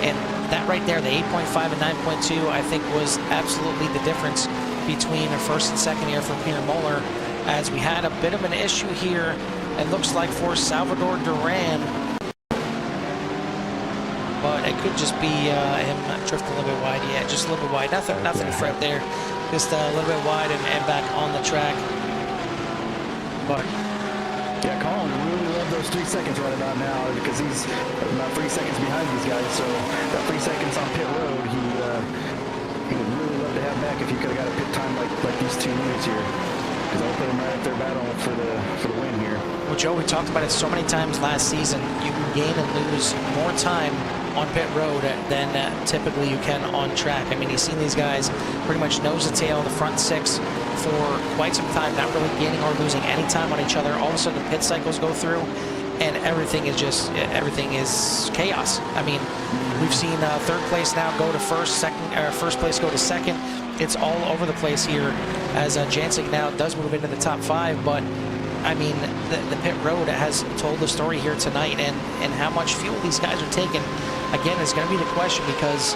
And that right there, the 8.5 and 9.2, I think was absolutely the difference between first and second here for Peter Muller, as we had a bit of an issue here, it looks like, for Salvador Duran. But it could just be him drifting a little bit wide. Yeah, just a little bit wide. Nothing to fret there. Just a little bit wide and back on the track. But yeah, Colin really loved those 3 seconds right about now, because he's about 3 seconds behind these guys. So that 3 seconds on pit road, he would really love to have back if he could have got a pit time like these 2 units here, because I'll put him right up there battling for the win here. Well, Joe, we talked about it so many times last season. You can gain and lose more time on pit road than typically you can on track. I mean, you've seen these guys pretty much nose to tail the front 6 for quite some time, not really gaining or losing any time on each other. All of a sudden, the pit cycles go through, and everything is chaos. I mean, we've seen third place now go to first place go to second. It's all over the place here, as Jancic now does move into the top 5, but I mean, the pit road has told the story here tonight, and how much fuel these guys are taking, again, is going to be the question, because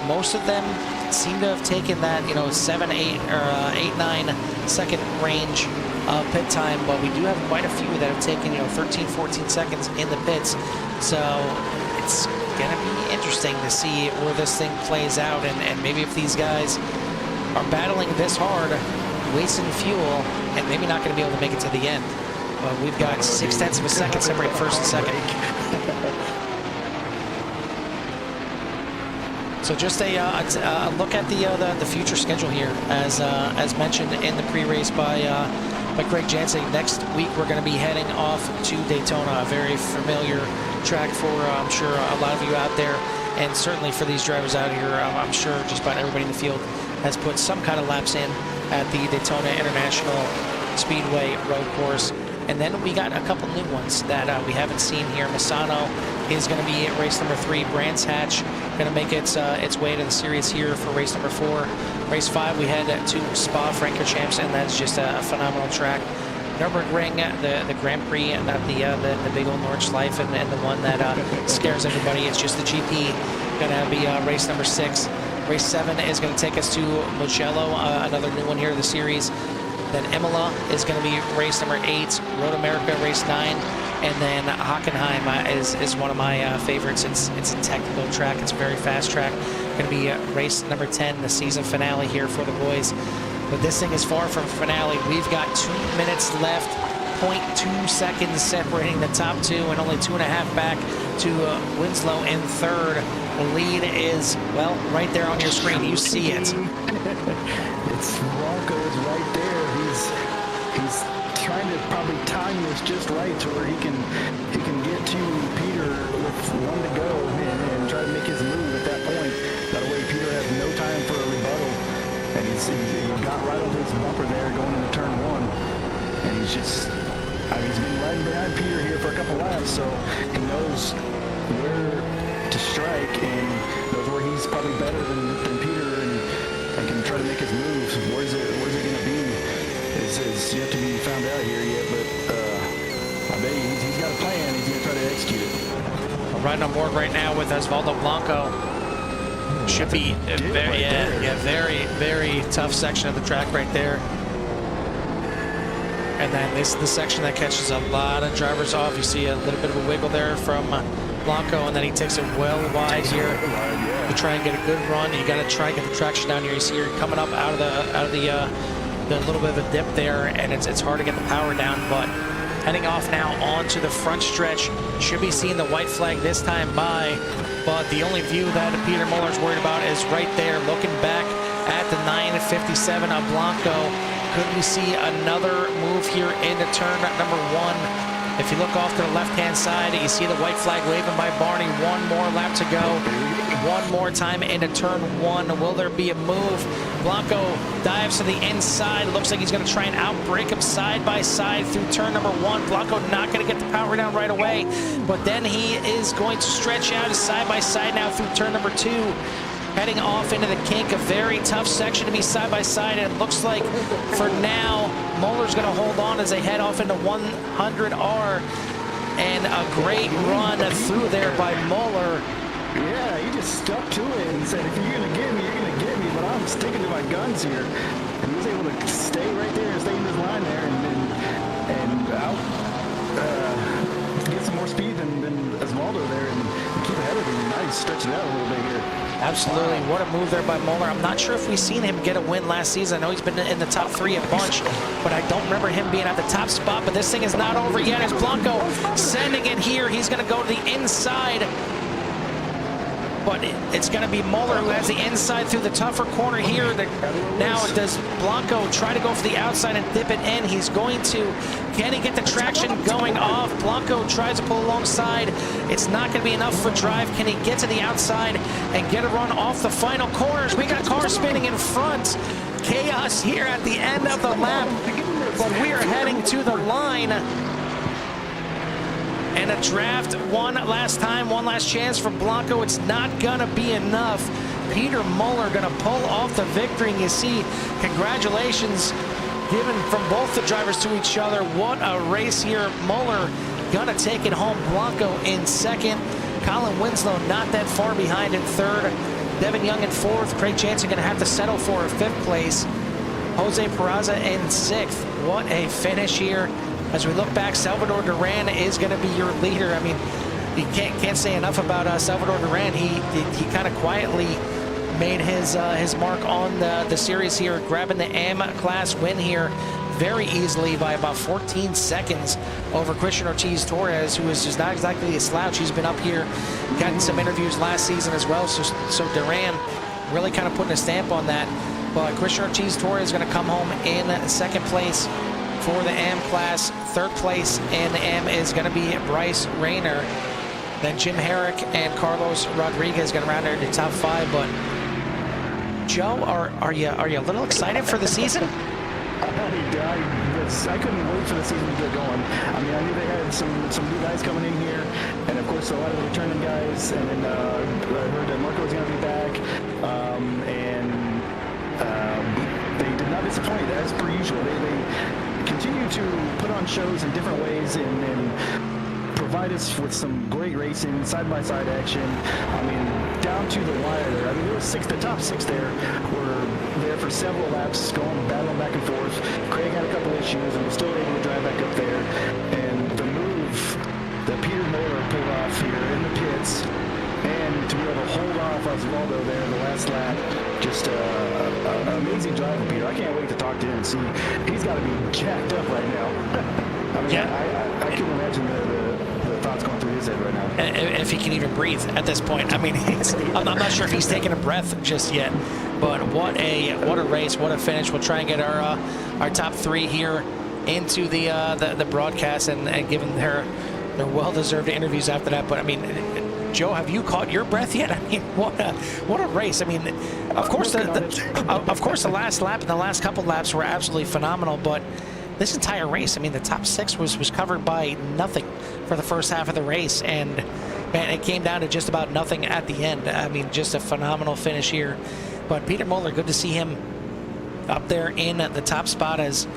most of them seem to have taken that, 7, 8, or 8, 9 second range pit time, but we do have quite a few that have taken, 13, 14 seconds in the pits. So it's going to be interesting to see where this thing plays out, and maybe if these guys are battling this hard, wasting fuel, and maybe not going to be able to make it to the end. But we've got 0.6 of a second separating first and second. So just a look at the future schedule here, as mentioned in the pre-race by Greg Jancic. Next week we're going to be heading off to Daytona, a very familiar track for I'm sure a lot of you out there, and certainly for these drivers out here. I'm sure just about everybody in the field has put some kind of laps in at the Daytona International Speedway road course. And then we got a couple new ones that we haven't seen here. Misano is going to be at race number 3. Brands Hatch going to make its way to the series here for race number 4. Race 5, we head to Spa-Francorchamps, and that's just a phenomenal track. Nürburgring, the Grand Prix, not the big old Nordschleife, and the one that scares everybody. It's just the GP. Going to be race number 6. Race 7 is going to take us to Mugello, another new one here in the series. Then Imola is going to be race number 8. Road America, race 9. And then Hockenheim is one of my favorites. It's a technical track. It's a very fast track. Going to be race number 10, the season finale here for the boys. But this thing is far from finale. We've got 2 minutes left, 0.2 seconds separating the top 2, and only 2.5 back to Winslow in third. The lead is, well, right there on your screen. You see it. It's Bronco's right there. He's trying to probably time this just right to where he can get to Peter with 1 to go and try to make his move at that point. That way Peter has no time for a rebuttal, and he got right onto his bumper there going into turn 1, and he's just, he's been riding behind Peter here for a couple laps, so he knows where to strike, and knows where he's probably better than Peter, and can try to make his moves. Where's it going to be is yet to be found out here yet, but I bet he's got a plan. He's going to try to execute it. Riding on board right now with Osvaldo Blanco. Should be very, very tough section of the track right there. And then this is the section that catches a lot of drivers off. You see a little bit of a wiggle there from Blanco, and then he takes it well wide here to try and get a good run. You got to try and get the traction down here. You see you're coming up out of the little bit of a dip there, and it's hard to get the power down. But heading off now onto the front stretch, should be seeing the white flag this time by. But the only view that Peter Muller's worried about is right there, looking back at the 957 of Blanco. Could we see another move here into turn number 1? If you look off to the left-hand side, you see the white flag waving by Barney. One more lap to go. One more time into turn 1. Will there be a move? Blanco dives to the inside. Looks like he's going to try and outbrake him side by side through turn number 1. Blanco not going to get the power down right away, but then he is going to stretch out his side by side now through turn number 2. Heading off into the kink, a very tough section to be side by side, and it looks like for now Muller's going to hold on as they head off into 100R, and a great run through there by Muller. Yeah, he just stuck to it and said, if you're going to get me, you're going to get me, but I'm sticking to my guns here. And he was able to stay right there and stay in his line there and out, get some more speed than Osvaldo there and keep ahead of him. Now he's stretching it out a little bit here. Absolutely. What a move there by Muller. I'm not sure if we've seen him get a win last season. I know he's been in the top 3 a bunch, but I don't remember him being at the top spot. But this thing is not over yet. As Blanco sending it here, he's going to go to the inside. But it's going to be Muller who has the inside through the tougher corner here. Now does Blanco try to go for the outside and dip it in? He's going to. Can he get the traction going off? Blanco tries to pull alongside. It's not going to be enough for drive. Can he get to the outside and get a run off the final corners? We got cars spinning in front. Chaos here at the end of the lap. But we are heading to the line. And a draft one last chance for Blanco. It's not gonna be enough. Peter Muller gonna pull off the victory. And you see, congratulations given from both the drivers to each other. What a race here. Muller gonna take it home. Blanco in second. Colin Winslow not that far behind in third. Devin Young in fourth. Craig Jansen gonna have to settle for a 5th place. Jose Peraza in 6th. What a finish here. As we look back, Salvador Duran is going to be your leader. I mean, you can't say enough about Salvador Duran. He kind of quietly made his mark on the series here, grabbing the M-Class win here very easily by about 14 seconds over Christian Ortiz Torres, who is just not exactly a slouch. He's been up here, gotten some interviews last season as well. So Duran really kind of putting a stamp on that. But Christian Ortiz Torres is going to come home in 2nd place for the M-Class. 3rd place in the M is going to be Bryce Rayner. Then Jim Herrick and Carlos Rodriguez going to round out your top 5. But Joe, are you a little excited for the season? I couldn't wait for the season to get going. I mean, I knew they had some new guys coming in here, and of course a lot of the returning guys. And then I heard that Marco was going to be back, they did not disappoint as per usual. They continue to put on shows in different ways and provide us with some great racing, side-by-side action. I mean, down to the wire there. I mean, there was the top 6 there were there for several laps, battling back and forth. Craig had a couple issues and was still able to drive back up there. And the move that Peter Muller pulled off here in the pits, and to be able to hold off Osvaldo there in the last lap, just an amazing drive from Peter. I can't wait to talk to him and see. He's got to be jacked up right now. I mean, yeah. I can imagine the thoughts going through his head right now. If he can even breathe at this point. I mean, I'm not sure if he's taking a breath just yet. But what a race, what a finish. We'll try and get our top 3 here into the broadcast and give them their well-deserved interviews after that. But I mean, Joe, have you caught your breath yet? I mean, what a race! I mean, of course the last lap and the last couple laps were absolutely phenomenal, but this entire race, I mean, the top 6 was covered by nothing for the first half of the race, and Man, it came down to just about nothing at the end. I mean, just a phenomenal finish here. But Peter Moeller, good to see him up there in the top spot. As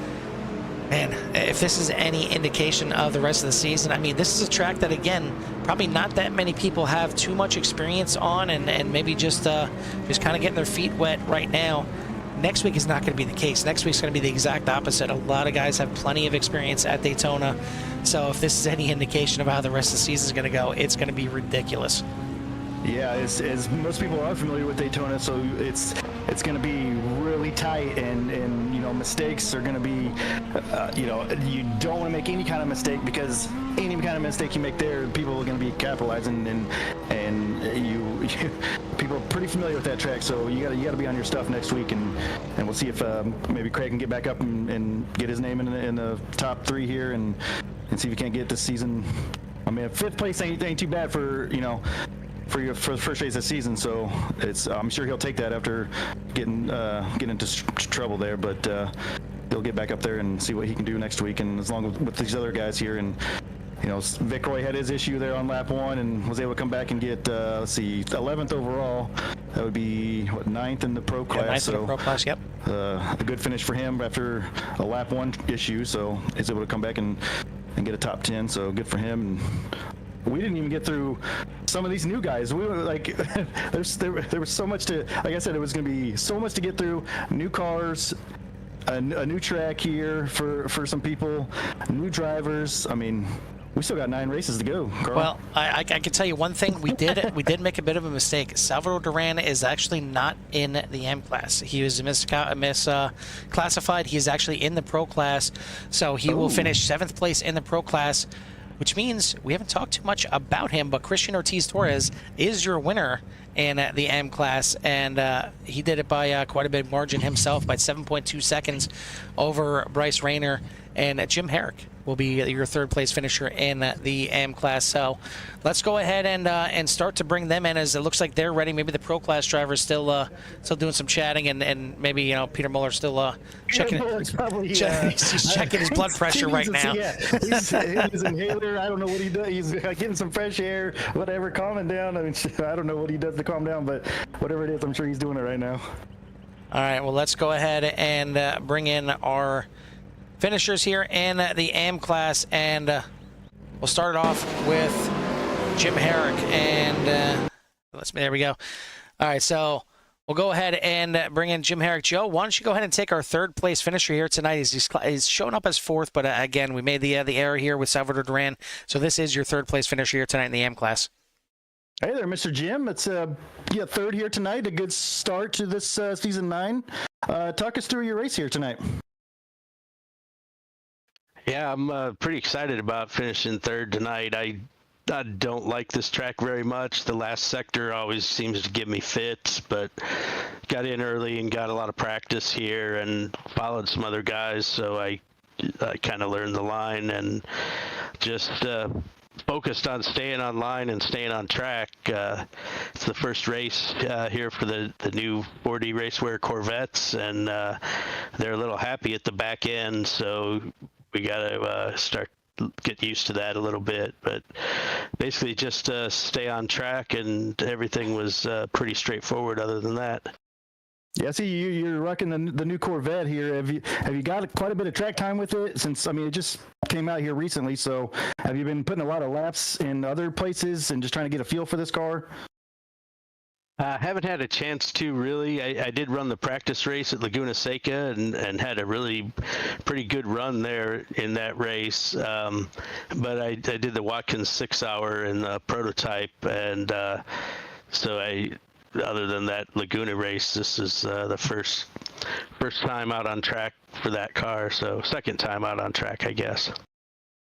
man, if this is any indication of the rest of the season, I mean, this is a track that, again, probably not that many people have too much experience on, and maybe just kind of getting their feet wet right now. Next week is not going to be the case. Next week's going to be the exact opposite. A lot of guys have plenty of experience at Daytona. So if this is any indication of how the rest of the season is going to go, it's going to be ridiculous. Yeah, as most people are familiar with Daytona, so it's going to be really tight, and you know, mistakes are going to be, you know, you don't want to make any kind of mistake, because any kind of mistake you make there, people are going to be capitalizing, and you people are pretty familiar with that track, so you got to be on your stuff next week, and we'll see if maybe Craig can get back up and get his name in the top 3 here, and see if he can't get this season. I mean, 5th place ain't too bad for, you know, for the first race of the season, so it's I'm sure he'll take that after getting into trouble there, but he'll get back up there and see what he can do next week, and as long as with these other guys here. And you know, Vic Roy had his issue there on lap 1 and was able to come back and get let's see, 11th overall. That would be what, 9th in the pro class. Yeah, 9th in the pro class, yep. A good finish for him after a lap 1 issue, so he's able to come back and get a top 10, so good for him. And we didn't even get through some of these new guys. We were like, there was so much to, like I said, it was going to be so much to get through. New cars, a new track here for some people, new drivers. I mean, we still got 9 races to go, Carl. Well, I can tell you one thing. We did make a bit of a mistake. Salvador Duran is actually not in the M class. He was misclassified. He is actually in the pro class, so he will finish 7th place in the pro class, which means we haven't talked too much about him, but Christian Ortiz Torres is your winner in the M class, and he did it by quite a bit margin himself, by 7.2 seconds over Bryce Rayner, and Jim Herrick will be your 3rd place finisher in the M class. So let's go ahead and start to bring them in, as it looks like they're ready. Maybe the pro class driver is still doing some chatting, and maybe, you know, Peter Muller's still checking. Probably, he's checking his blood pressure right now. Yeah, he's his inhaler. I don't know what he does. He's getting some fresh air, whatever, calming down. I mean, I don't know what he does to calm down, but whatever it is, I'm sure he's doing it right now. All right, well, let's go ahead and bring in our finishers here in the AM class, and we'll start it off with Jim Herrick, and there we go. All right, so we'll go ahead and bring in Jim Herrick. Joe, why don't you go ahead and take our 3rd place finisher here tonight? He's showing up as 4th, but again, we made the error here with Salvador Duran, so this is your 3rd place finisher here tonight in the AM class. Hey there, Mr. Jim. It's 3rd here tonight. A good start to this season 9. Talk us through your race here tonight. Yeah, I'm pretty excited about finishing 3rd tonight. I don't like this track very much. The last sector always seems to give me fits, but got in early and got a lot of practice here and followed some other guys, so I kind of learned the line and just focused on staying on line and staying on track. It's the first race here for the new 4D Racewear Corvettes, and they're a little happy at the back end, so we got to get used to that a little bit. But basically just stay on track, and everything was pretty straightforward other than that. Yeah, I see you're rocking the new Corvette here. Have you got quite a bit of track time with it? Since, I mean, it just came out here recently, so have you been putting a lot of laps in other places and just trying to get a feel for this car? I haven't had a chance to really. I did run the practice race at Laguna Seca and had a really pretty good run there in that race. But I did the Watkins 6-hour in the prototype, and so other than that Laguna race, this is the first time out on track for that car. So 2nd time out on track, I guess.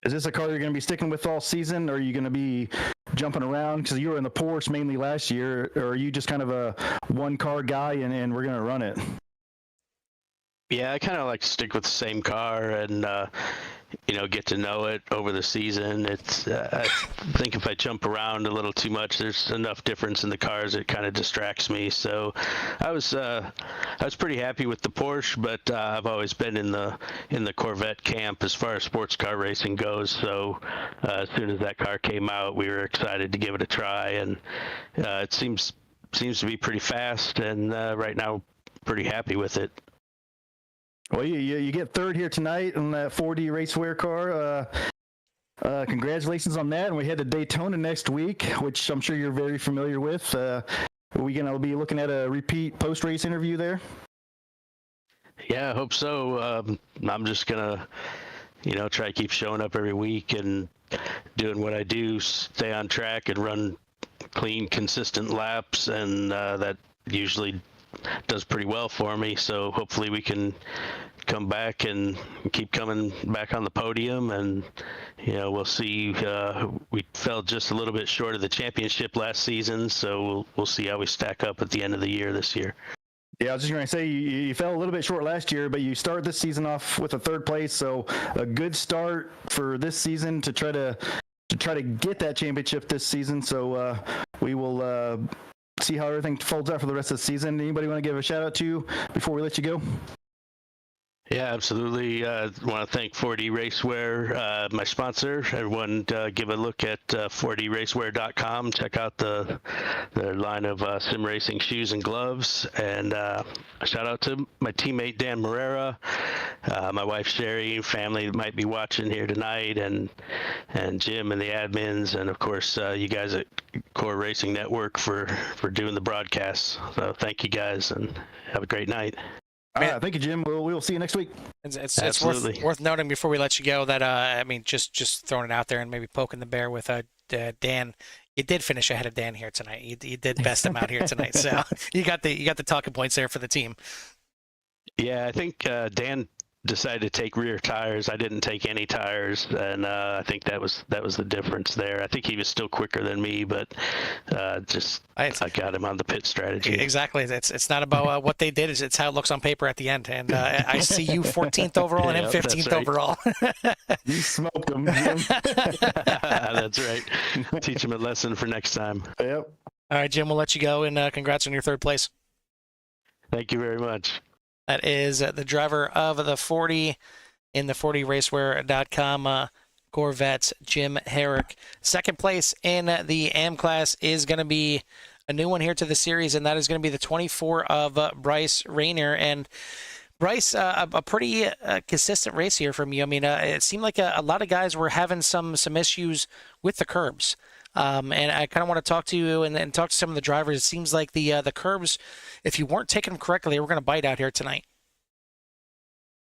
Is this a car you're going to be sticking with all season, or are you going to be jumping around? Because you were in the Porsche mainly last year, or are you just kind of a one-car guy and we're going to run it? Yeah, I kind of like to stick with the same car, and get to know it over the season. It's I think if I jump around a little too much, there's enough difference in the cars, it kind of distracts me. So I was pretty happy with the Porsche, but I've always been in the Corvette camp as far as sports car racing goes. So as soon as that car came out, we were excited to give it a try, and it seems to be pretty fast, and right now pretty happy with it. Well, you get third here tonight in that 4D Racewear car. Congratulations on that. And we head to Daytona next week, which I'm sure you're very familiar with. Are we going to be looking at a repeat post-race interview there? Yeah, I hope so. I'm just going to, try to keep showing up every week and doing what I do, stay on track and run clean, consistent laps. And that usually does pretty well for me. So hopefully we can come back and keep coming back on the podium, and we'll see. We fell just a little bit short of the championship last season, so we'll see how we stack up at the end of the year this year. Yeah, I was just going to say you fell a little bit short last year, but you start this season off with a third place, so a good start for this season to try to get that championship this season. So we will see how everything folds out for the rest of the season. Anybody want to give a shout out to before we let you go? Yeah, absolutely. Want to thank 4D Racewear, my sponsor. Everyone give a look at 4dracewear.com. Check out their line of sim racing shoes and gloves. And a shout out to my teammate Dan Morera, my wife Sherry, family that might be watching here tonight, and Jim and the admins, and of course you guys at Core Racing Network for doing the broadcasts. So thank you guys, and have a great night. Thank you, Jim. We'll see you next week. It's worth noting before we let you go that just throwing it out there and maybe poking the bear with Dan. You did finish ahead of Dan here tonight. You did best him out here tonight. So you got the talking points there for the team. Yeah, I think Dan decided to take rear tires. I didn't take any tires, and I think that was the difference there. I think he was still quicker than me, but I got him on the pit strategy. Exactly. It's not about what they did; it's how it looks on paper at the end. And I see you 14th overall and him 15th overall. You smoked him, Jim. That's right. Teach him a lesson for next time. Yep. All right, Jim. We'll let you go, and congrats on your third place. Thank you very much. That is the driver of the 40 in the 40racewear.com Corvettes, Jim Herrick. Second place in the AM class is going to be a new one here to the series, and that is going to be the 24 of Bryce Rayner. And Bryce, a pretty consistent race here from you. I mean, it seemed like a lot of guys were having some issues with the curbs. And I kind of want to talk to you and talk to some of the drivers. It seems like the curbs, if you weren't taking them correctly, we're going to bite out here tonight.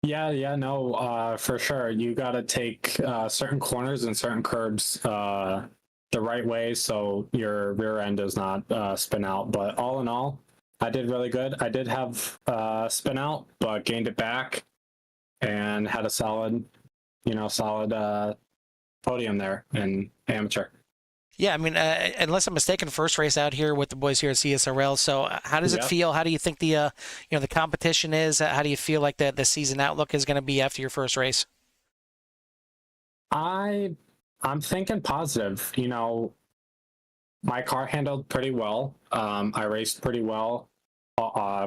Yeah, no, for sure. You got to take certain corners and certain curbs the right way so your rear end does not spin out. But all in all, I did really good. I did have spin out, but gained it back and had a solid podium there in amateur. Yeah, I mean, unless I'm mistaken, first race out here with the boys here at CSRL. So how does it feel? How do you think the the competition is? How do you feel like the season outlook is going to be after your first race? I'm thinking positive. My car handled pretty well. I raced pretty well,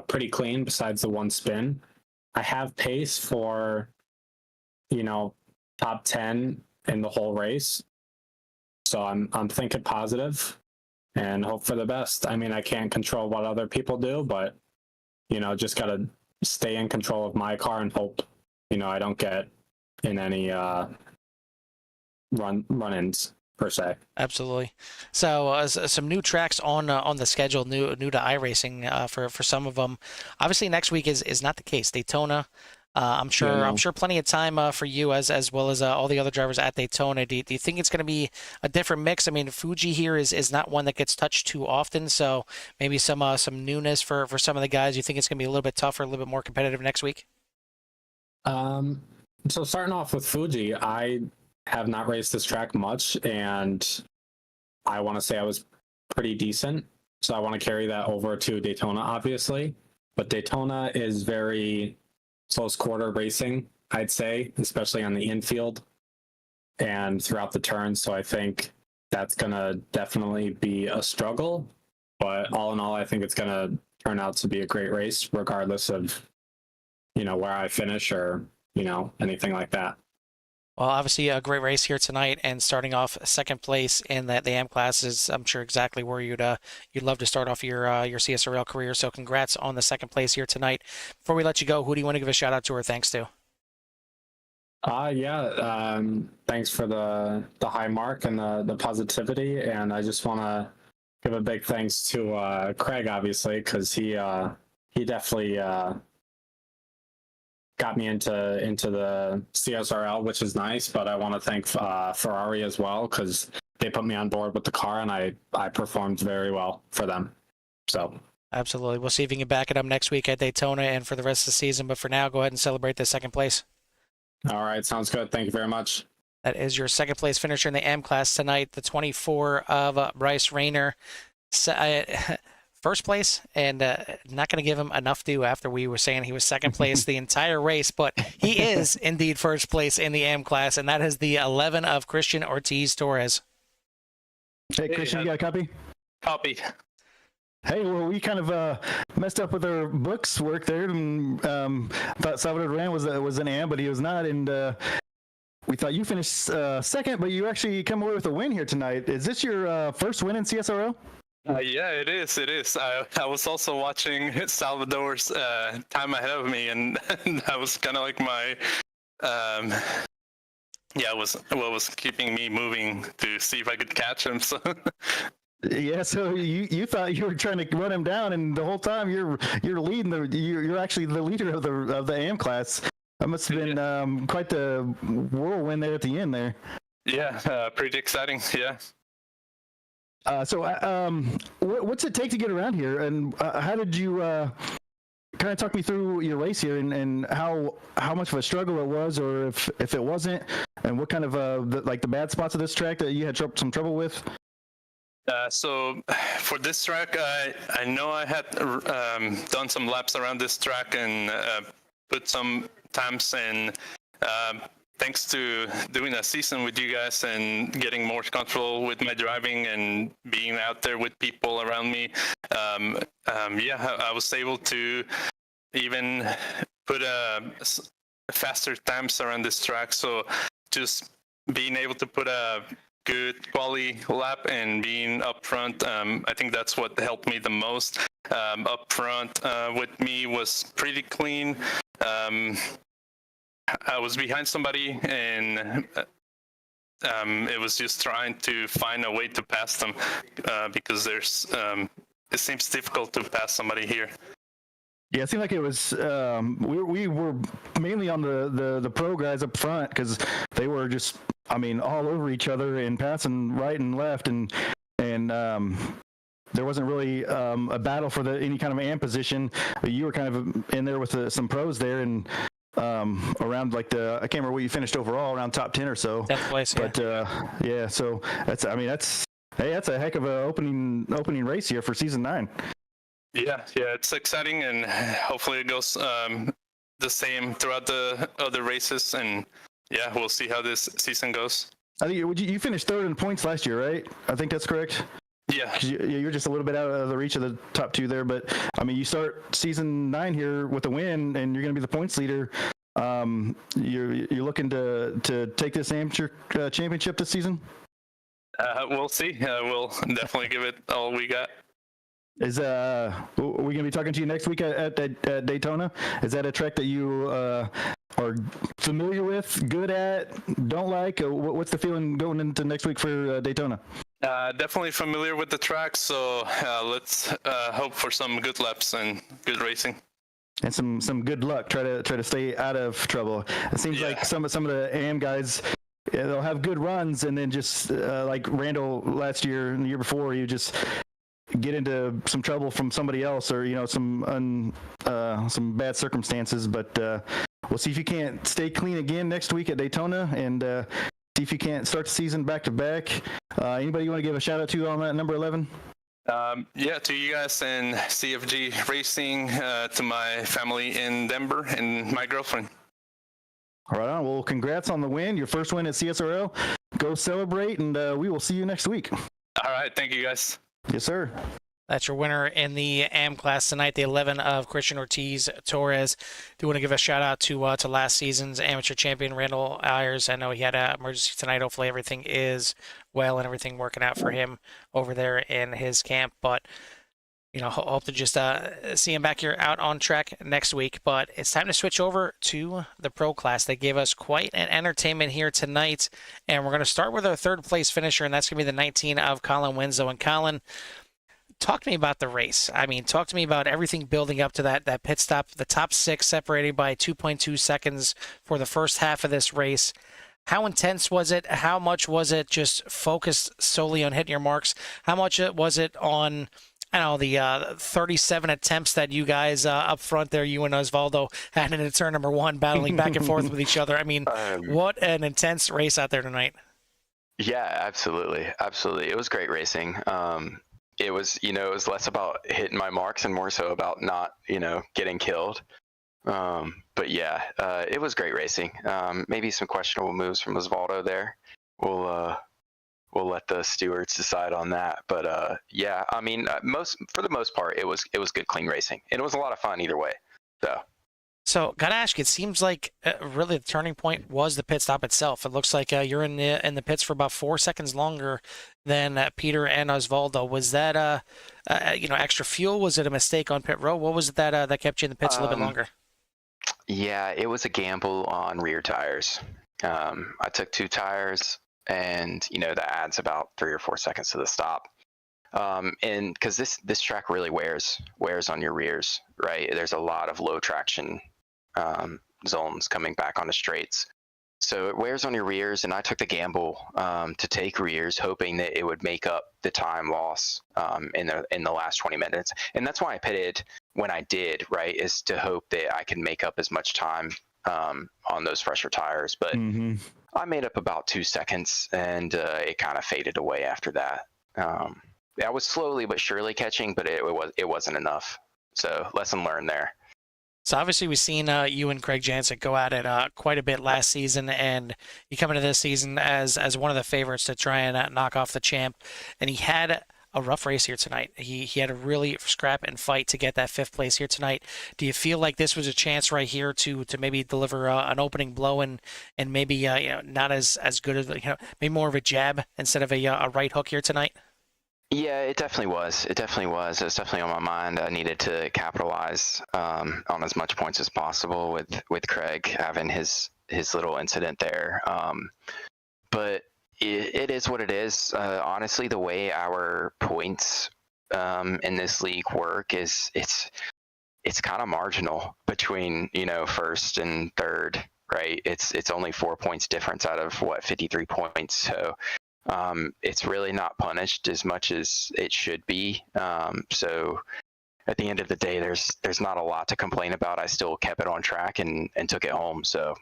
pretty clean besides the one spin. I have pace for, top 10 in the whole race. So I'm thinking positive and hope for the best. I mean, I can't control what other people do, but, just got to stay in control of my car and hope, I don't get in any run-ins per se. Absolutely. So some new tracks on the schedule, new to iRacing for some of them. Obviously, next week is not the case. Daytona. I'm sure plenty of time for you as well as all the other drivers at Daytona. Do you think it's going to be a different mix? I mean, Fuji here is not one that gets touched too often, so maybe some newness for some of the guys. You think it's going to be a little bit tougher, a little bit more competitive next week? So starting off with Fuji, I have not raced this track much, and I want to say I was pretty decent. So I want to carry that over to Daytona, obviously. But Daytona is very close quarter racing, I'd say, especially on the infield and throughout the turns. So I think that's going to definitely be a struggle. But all in all, I think it's going to turn out to be a great race, regardless of, where I finish or, anything like that. Well, obviously a great race here tonight, and starting off second place in the AM class is, I'm sure, exactly where you'd love to start off your CSRL career. So congrats on the second place here tonight. Before we let you go, who do you want to give a shout out to or thanks to? Thanks for the high mark and the positivity, and I just want to give a big thanks to Craig, obviously, because he definitely got me into the CSRL, which is nice. But I want to thank Ferrari as well, because they put me on board with the car, and I performed very well for them. So absolutely, we'll see if you can back it up next week at Daytona and for the rest of the season. But for now, go ahead and celebrate the second place. All right, sounds good. Thank you very much. That is your second place finisher in the M class tonight, the 24 of Bryce Rayner. First place, and not going to give him enough due after we were saying he was second place the entire race, but he is indeed first place in the AM class, and that is the 11 of Christian Ortiz Torres. Hey, Christian, you got a copy? Copy. Hey, well, we kind of messed up with our books work there, and thought Salvador Duran was an AM, but he was not, and we thought you finished second, but you actually come away with a win here tonight. Is this your first win in CSRL? Yeah, it is. I was also watching Salvador's time ahead of me, and that was kind of like my, it was what was keeping me moving to see if I could catch him. So. Yeah, so you thought you were trying to run him down, and the whole time you're leading you're actually the leader of the AM class. That must have been quite the whirlwind there at the end there. Yeah, pretty exciting. Yeah. What's it take to get around here, and how did you kind of talk me through your race here, and how much of a struggle it was, or if it wasn't, and what kind of the bad spots of this track that you had some trouble with? So for this track, I know I had done some laps around this track and put some times in. Thanks to doing a season with you guys and getting more comfortable with my driving and being out there with people around me, I was able to even put faster times around this track. So just being able to put a good quality lap and being up front, I think that's what helped me the most. Up front with me was pretty clean. I was behind somebody, and it was just trying to find a way to pass them because it seems difficult to pass somebody here. Yeah, it seemed like it was. We were mainly on the pro guys up front because they were just, all over each other and passing right and left, and there wasn't really a battle for any kind of AM position. You were kind of in there with some pros there, and around I can't remember what you finished overall, around top 10 or so. 10th place, yeah. But so that's a heck of a opening race here for season 9. Yeah, it's exciting, and hopefully it goes the same throughout the other races, and yeah, we'll see how this season goes. I think you finished third in points last year, right? I think that's correct. Yeah. You're just a little bit out of the reach of the top 2 there, but you start season 9 here with a win, and you're going to be the points leader. You're looking to take this amateur championship this season? We'll see. We'll definitely give it all we got. Are we going to be talking to you next week at Daytona? Is that a track that you are familiar with, good at, don't like? What's the feeling going into next week for Daytona? Definitely familiar with the track, so let's hope for some good laps and good racing. And some good luck. Try to stay out of trouble. It seems like some of the AM guys, they'll have good runs, and then just like Randall last year and the year before, you just get into some trouble from somebody else, or some bad circumstances. But we'll see if you can't stay clean again next week at Daytona, and see if you can't start the season back to back. Anybody you want to give a shout out to on that number 11? To you guys and CFG Racing, to my family in Denver, and my girlfriend. All right on. Well, congrats on the win. Your first win at CSRL. Go celebrate, and we will see you next week. All right. Thank you, guys. Yes, sir. That's your winner in the AM class tonight, the 11 of Christian Ortiz Torres. Do want to give a shout out to last season's amateur champion, Randall Ayers. I know he had an emergency tonight. Hopefully everything is well and everything working out for him over there in his camp. But, you know, hope to just see him back here out on track next week. But it's time to switch over to the pro class. They gave us quite an entertainment here tonight. And we're going to start with our third place finisher, and that's going to be the 19 of Colin Winslow. And Colin, talk to me about the race. I mean, talk to me about everything building up to that pit stop. The top 6 separated by 2.2 seconds for the first half of this race. How intense was it? How much was it just focused solely on hitting your marks? How much was it on, I don't know, the 37 attempts that you guys up front there, you and Osvaldo, had in turn number 1, battling back and forth with each other? I mean, what an intense race out there tonight. Yeah, absolutely. Absolutely. It was great racing. It was, you know, it was less about hitting my marks and more so about not, you know, getting killed. But yeah, it was great racing. Maybe some questionable moves from Osvaldo there. We'll let the stewards decide on that. But yeah, I mean, for the most part, it was good, clean racing, and it was a lot of fun either way. So gotta ask, it seems like really the turning point was the pit stop itself. It looks like you're in the pits for about 4 seconds longer than Peter and Osvaldo. Was that you know, extra fuel? Was it a mistake on pit road? What was it that kept you in the pits a little bit longer? Yeah, it was a gamble on rear tires. I took 2 tires, and you know that adds about 3 or 4 seconds to the stop. And because this track really wears on your rears, right? There's a lot of low traction zones coming back on the straights, so it wears on your rears. And I took the gamble to take rears, hoping that it would make up the time loss in the last 20 minutes. And that's why I pitted when I did, right? Is to hope that I can make up as much time on those fresher tires. But I made up about 2 seconds, and it kind of faded away after that. I was slowly but surely catching, but it wasn't enough. So lesson learned there. So obviously we've seen you and Craig Jansen go at it quite a bit last season, and you come into this season as one of the favorites to try and knock off the champ. And he had a rough race here tonight. He had a really scrap and fight to get that 5th place here tonight. Do you feel like this was a chance right here to maybe deliver an opening blow and maybe you know, not as good as, you know, maybe more of a jab instead of a right hook here tonight? Yeah, it definitely was. It was definitely on my mind. I needed to capitalize on as much points as possible with Craig having his little incident there. But it is what it is. Honestly, the way our points in this league work is it's kind of marginal between, you know, first and third, right? It's only 4 points difference out of 53 points. So it's really not punished as much as it should be. So at the end of the day, there's not a lot to complain about. I still kept it on track and took it home. So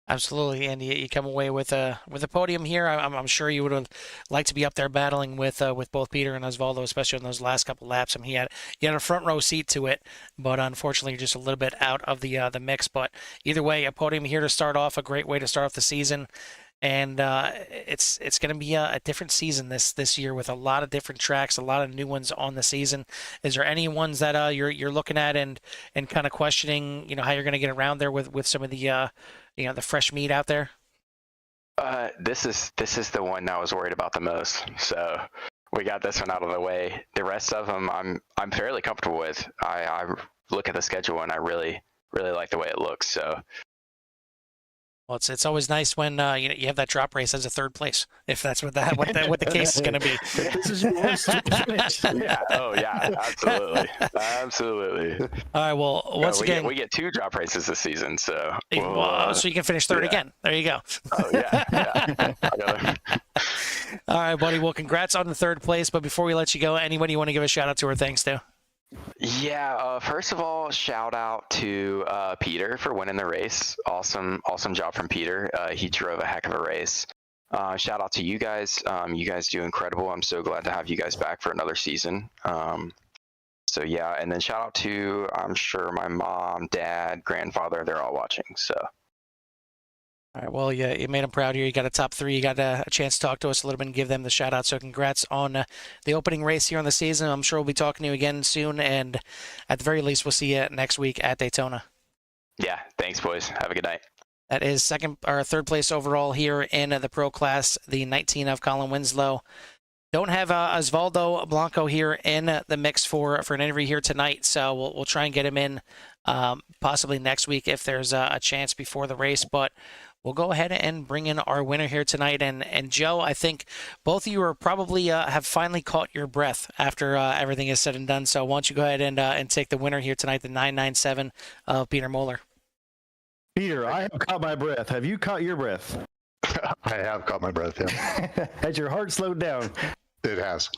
absolutely, and you come away with a podium here. I'm sure you would have liked to be up there battling with both Peter and Osvaldo, especially in those last couple laps. I mean, he had a front row seat to it, but unfortunately, you're just a little bit out of the mix. But either way, a podium here to start off, a great way to start off the season. And it's going to be a different season this year with a lot of different tracks, a lot of new ones on the season. Is there any ones that you're looking at and kind of questioning, you know, how you're going to get around there with some of the you know, the fresh meat out there? This is the one I was worried about the most. So we got this one out of the way. The rest of them I'm fairly comfortable with. I look at the schedule and I really like the way it looks. So. Well, it's always nice when you know, you have that drop race as a 3rd place, if that's what the case is going to be. This is your worst Yeah. Oh yeah. Absolutely. All right. Well, once again, we get 2 drop races this season, so so you can finish 3rd again. There you go. Oh yeah. All right, buddy. Well, congrats on the 3rd place. But before we let you go, anybody you want to give a shout out to or thanks to? Yeah, first of all, shout out to Peter for winning the race. Awesome job from Peter. He drove a heck of a race. Shout out to you guys. You guys do incredible. I'm so glad to have you guys back for another season. So yeah, and then shout out to, I'm sure my mom, dad, grandfather, they're all watching. So. All right, well, you made them proud here. You got a top 3. You got a chance to talk to us a little bit and give them the shout out. So congrats on the opening race here on the season. I'm sure we'll be talking to you again soon. And at the very least, we'll see you next week at Daytona. Yeah, thanks, boys. Have a good night. That is third place overall here in the pro class, the 19 of Colin Winslow. Don't have Osvaldo Blanco here in the mix for an interview here tonight, so we'll try and get him in possibly next week if there's a chance before the race. But we'll go ahead and bring in our winner here tonight. And Joe, I think both of you are probably have finally caught your breath after everything is said and done. So why don't you go ahead and take the winner here tonight, the 997 of Peter Moeller. Peter, I have caught my breath. Have you caught your breath? I have caught my breath, yeah. Has your heart slowed down? It has.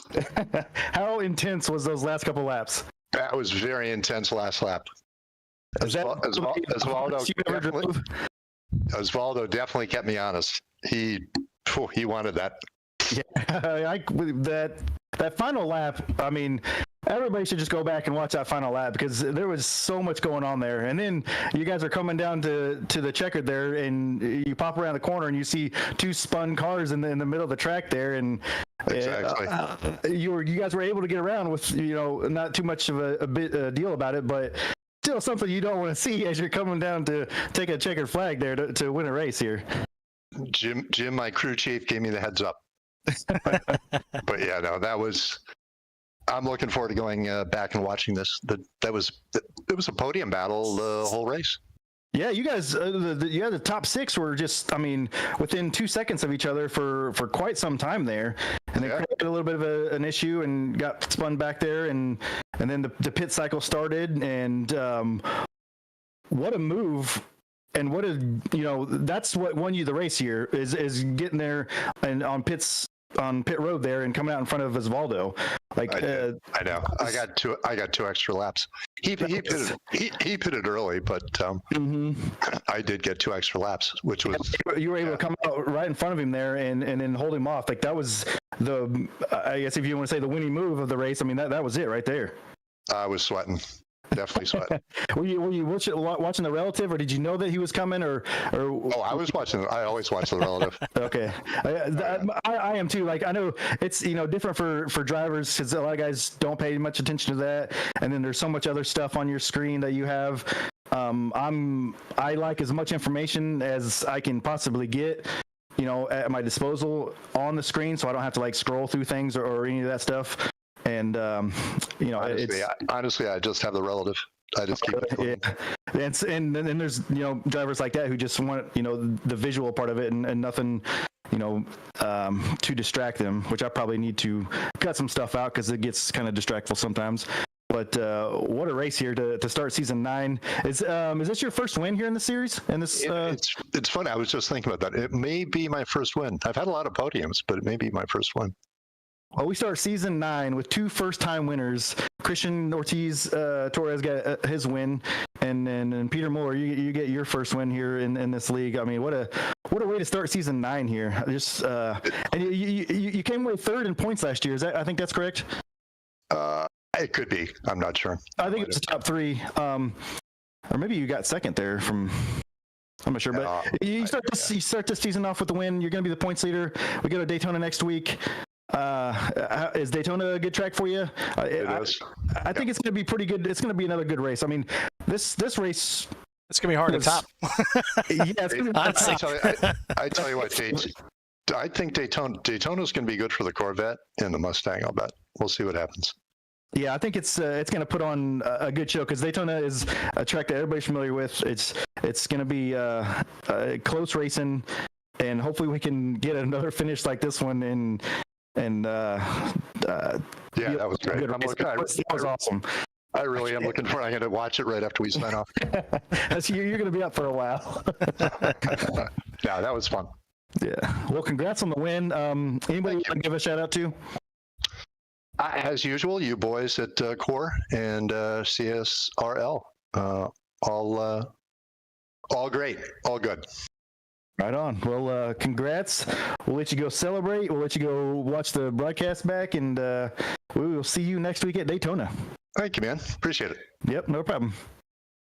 How intense was those last couple laps? That was very intense last lap. Osvaldo definitely kept me honest. He wanted that. Yeah, that final lap, I mean, everybody should just go back and watch that final lap because there was so much going on there. And then you guys are coming down to the checkered there, and you pop around the corner and you see 2 spun cars in the middle of the track there, and exactly. You guys were able to get around with not too much of a deal about it, but still something you don't want to see as you're coming down to take a checkered flag there to win a race here. Jim, my crew chief, gave me the heads up. But yeah, no, that was. I'm looking forward to going back and watching this. It was a podium battle the whole race. Yeah, you guys, the top 6 were just, I mean, within 2 seconds of each other for quite some time there, and they created a little bit of an issue and got spun back there, and then the pit cycle started, and what a move. And that's what won you the race here is getting there and on pit road there and coming out in front of Osvaldo. I know. I got 2 extra laps. He pitted early, but I did get 2 extra laps, which was you were able to come out right in front of him there and then hold him off. Like that was I guess if you want to say the winning move of the race. I mean that was it right there. I was sweating. Definitely sweating. Were you watching the relative, or did you know that he was coming, or? Oh, I was watching. I always watch the relative. Okay, I am too. Like I know it's different for drivers because a lot of guys don't pay much attention to that, and then there's so much other stuff on your screen that you have. I like as much information as I can possibly get, at my disposal on the screen, so I don't have to like scroll through things or any of that stuff. And honestly, I just have the relative. I just keep it. Yeah, and then there's drivers like that who just want the visual part of it and nothing to distract them, which I probably need to cut some stuff out because it gets kind of distractful sometimes. But what a race here to start season 9. Is this your first win here in the series? And this it's funny. I was just thinking about that. It may be my first win. I've had a lot of podiums, but it may be my first win. Well, we start season 9 with 2 first-time winners. Christian Ortiz Torres got his win, and then Peter Moore, you get your first win here in this league. I mean, what a way to start season 9 here. Just and you came away 3rd in points last year. I think that's correct? It could be. I'm not sure. I think it was the top 3, or maybe you got 2nd there from. I'm not sure, but you start this season off with the win. You're going to be the points leader. We go to Daytona next week. Is Daytona a good track for you? It is. I think it's going to be pretty good. It's going to be another good race. I mean, this race. It's going to be hard to top. Yeah, it's going to be I tell you what, I think Daytona's going to be good for the Corvette and the Mustang. I'll bet. We'll see what happens. Yeah, I think it's going to put on a good show because Daytona is a track that everybody's familiar with. It's going to be close racing, and hopefully we can get another finish like this one yeah, that was great. That was awesome. I really am looking forward. I'm going to watch it right after we sign off. You're going to be up for a while. Yeah, that was fun. Yeah. Well, congrats on the win. Anybody want to give a shout out to? As usual, you boys at Core and CSRL. All great. All good. Right on. Well, congrats. We'll let you go celebrate. We'll let you go watch the broadcast back, and we will see you next week at Daytona. Thank you, man. Appreciate it. Yep, no problem.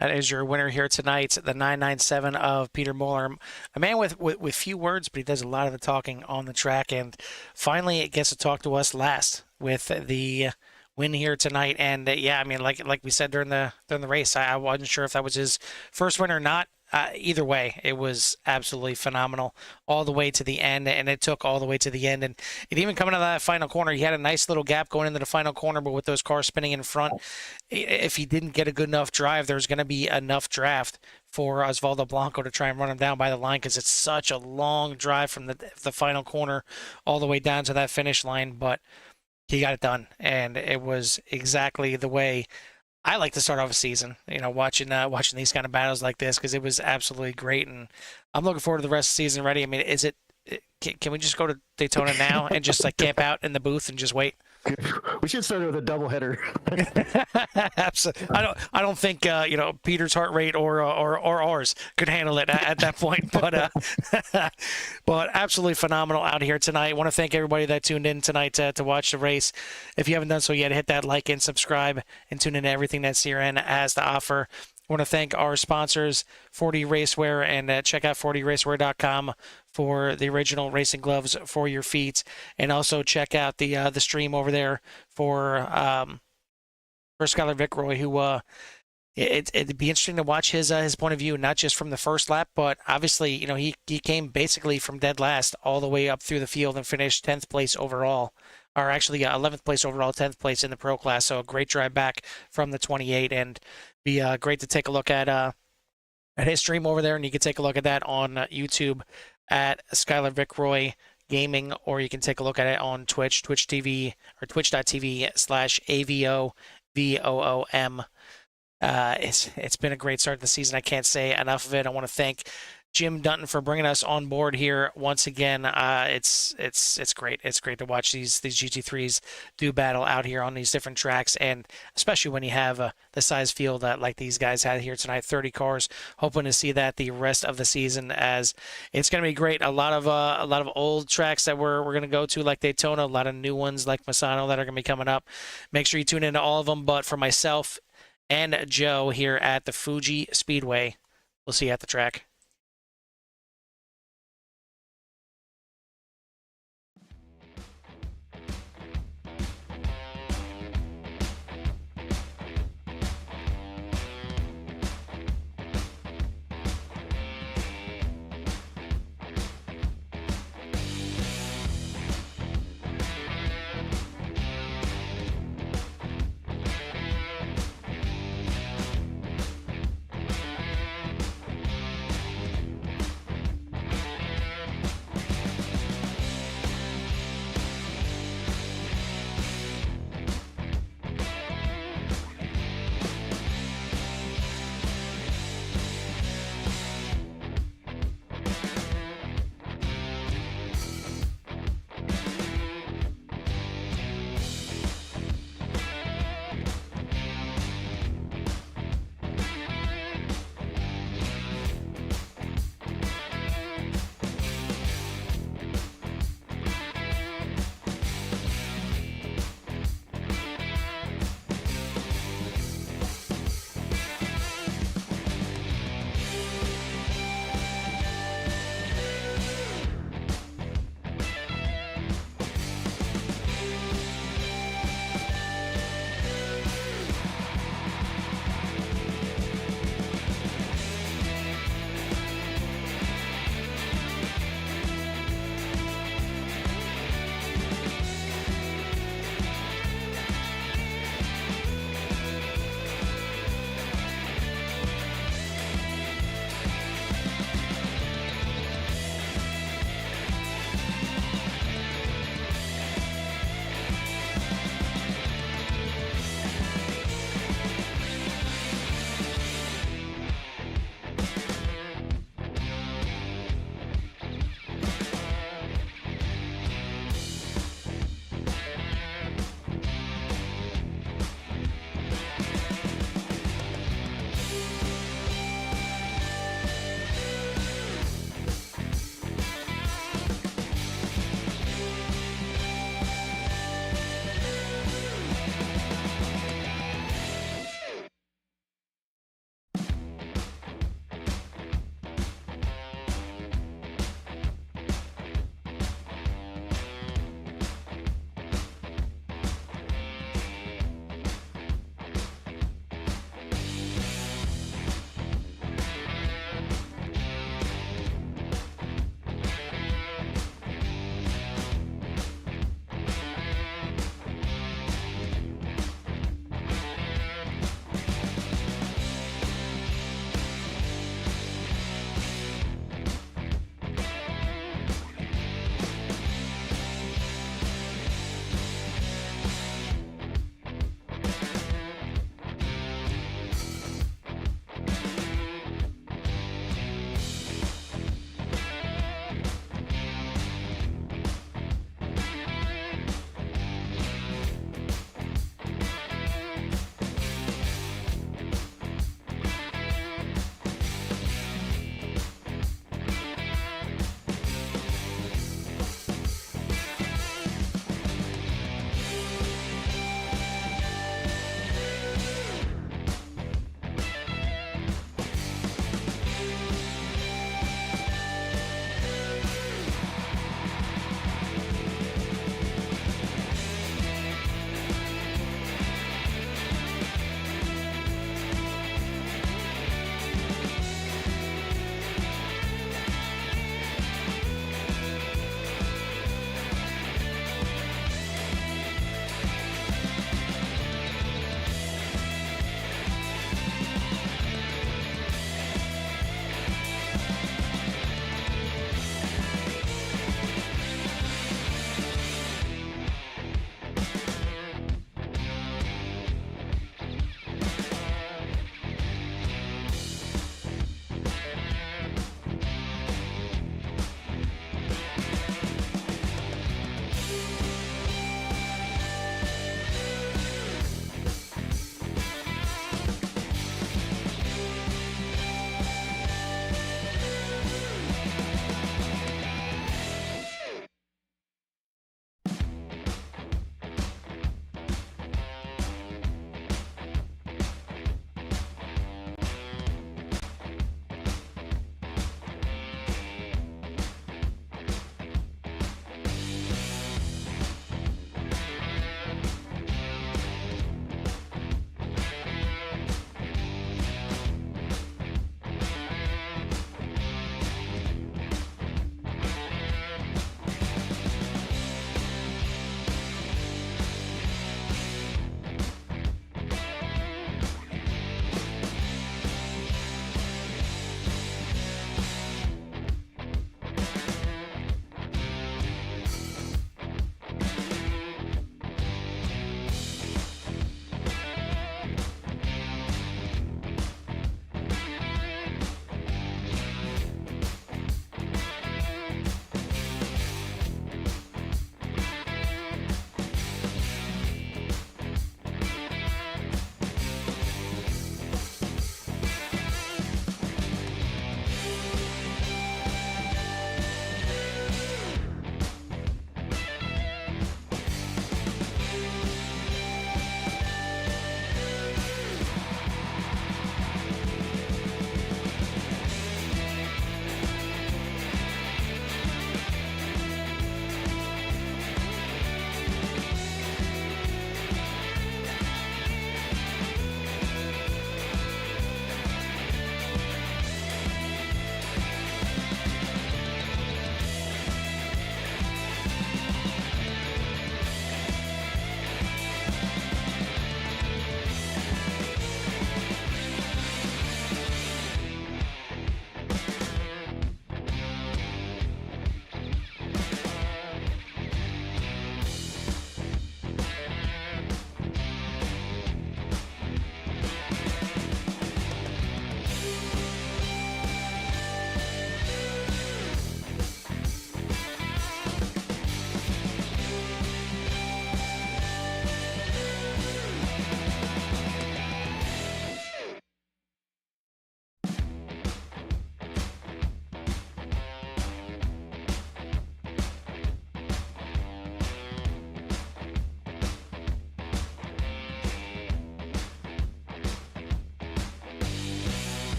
That is your winner here tonight, the 997 of Peter Muller. A man with few words, but he does a lot of the talking on the track, and finally it gets to talk to us last with the win here tonight. And yeah, I mean, like we said during the race, I wasn't sure if that was his first win or not. Either way, it was absolutely phenomenal all the way to the end, and it took all the way to the end. And even coming out of that final corner, he had a nice little gap going into the final corner, but with those cars spinning in front, if he didn't get a good enough drive, there's going to be enough draft for Osvaldo Blanco to try and run him down by the line, because it's such a long drive from the final corner all the way down to that finish line. But he got it done, and it was exactly the way I like to start off a season, watching these kind of battles like this, because it was absolutely great, and I'm looking forward to the rest of the season already. I mean, can we just go to Daytona now and just like camp out in the booth and just wait? We should start with a doubleheader. Absolutely. I don't think Peter's heart rate or ours could handle it at that point. But but absolutely phenomenal out here tonight. I want to thank everybody that tuned in tonight to watch the race. If you haven't done so yet, hit that like and subscribe and tune in to everything that CRN has to offer. I want to thank our sponsors, 40 Racewear, and check out 40racewear.com for the original racing gloves for your feet, and also check out the stream over there for Skylar Vickroy, who it'd be interesting to watch his point of view, not just from the first lap, but obviously he came basically from dead last all the way up through the field and finished 10th place overall. Or actually 11th place overall, 10th place in the pro class. So a great drive back from the 28, and be great to take a look at his stream over there. And you can take a look at that on YouTube at Skylar Vickroy Gaming, or you can take a look at it on Twitch, Twitch TV or twitch.tv/AVOVOOM. It's been a great start to the season. I can't say enough of it. I want to thank Jim Dutton for bringing us on board here once again. It's great. It's great to watch these GT3s do battle out here on these different tracks, and especially when you have the size field like these guys had here tonight, 30 cars. Hoping to see that the rest of the season, as it's going to be great. A lot of old tracks that we're going to go to, like Daytona. A lot of new ones like Misano that are going to be coming up. Make sure you tune into all of them. But for myself and Joe here at the Fuji Speedway, we'll see you at the track.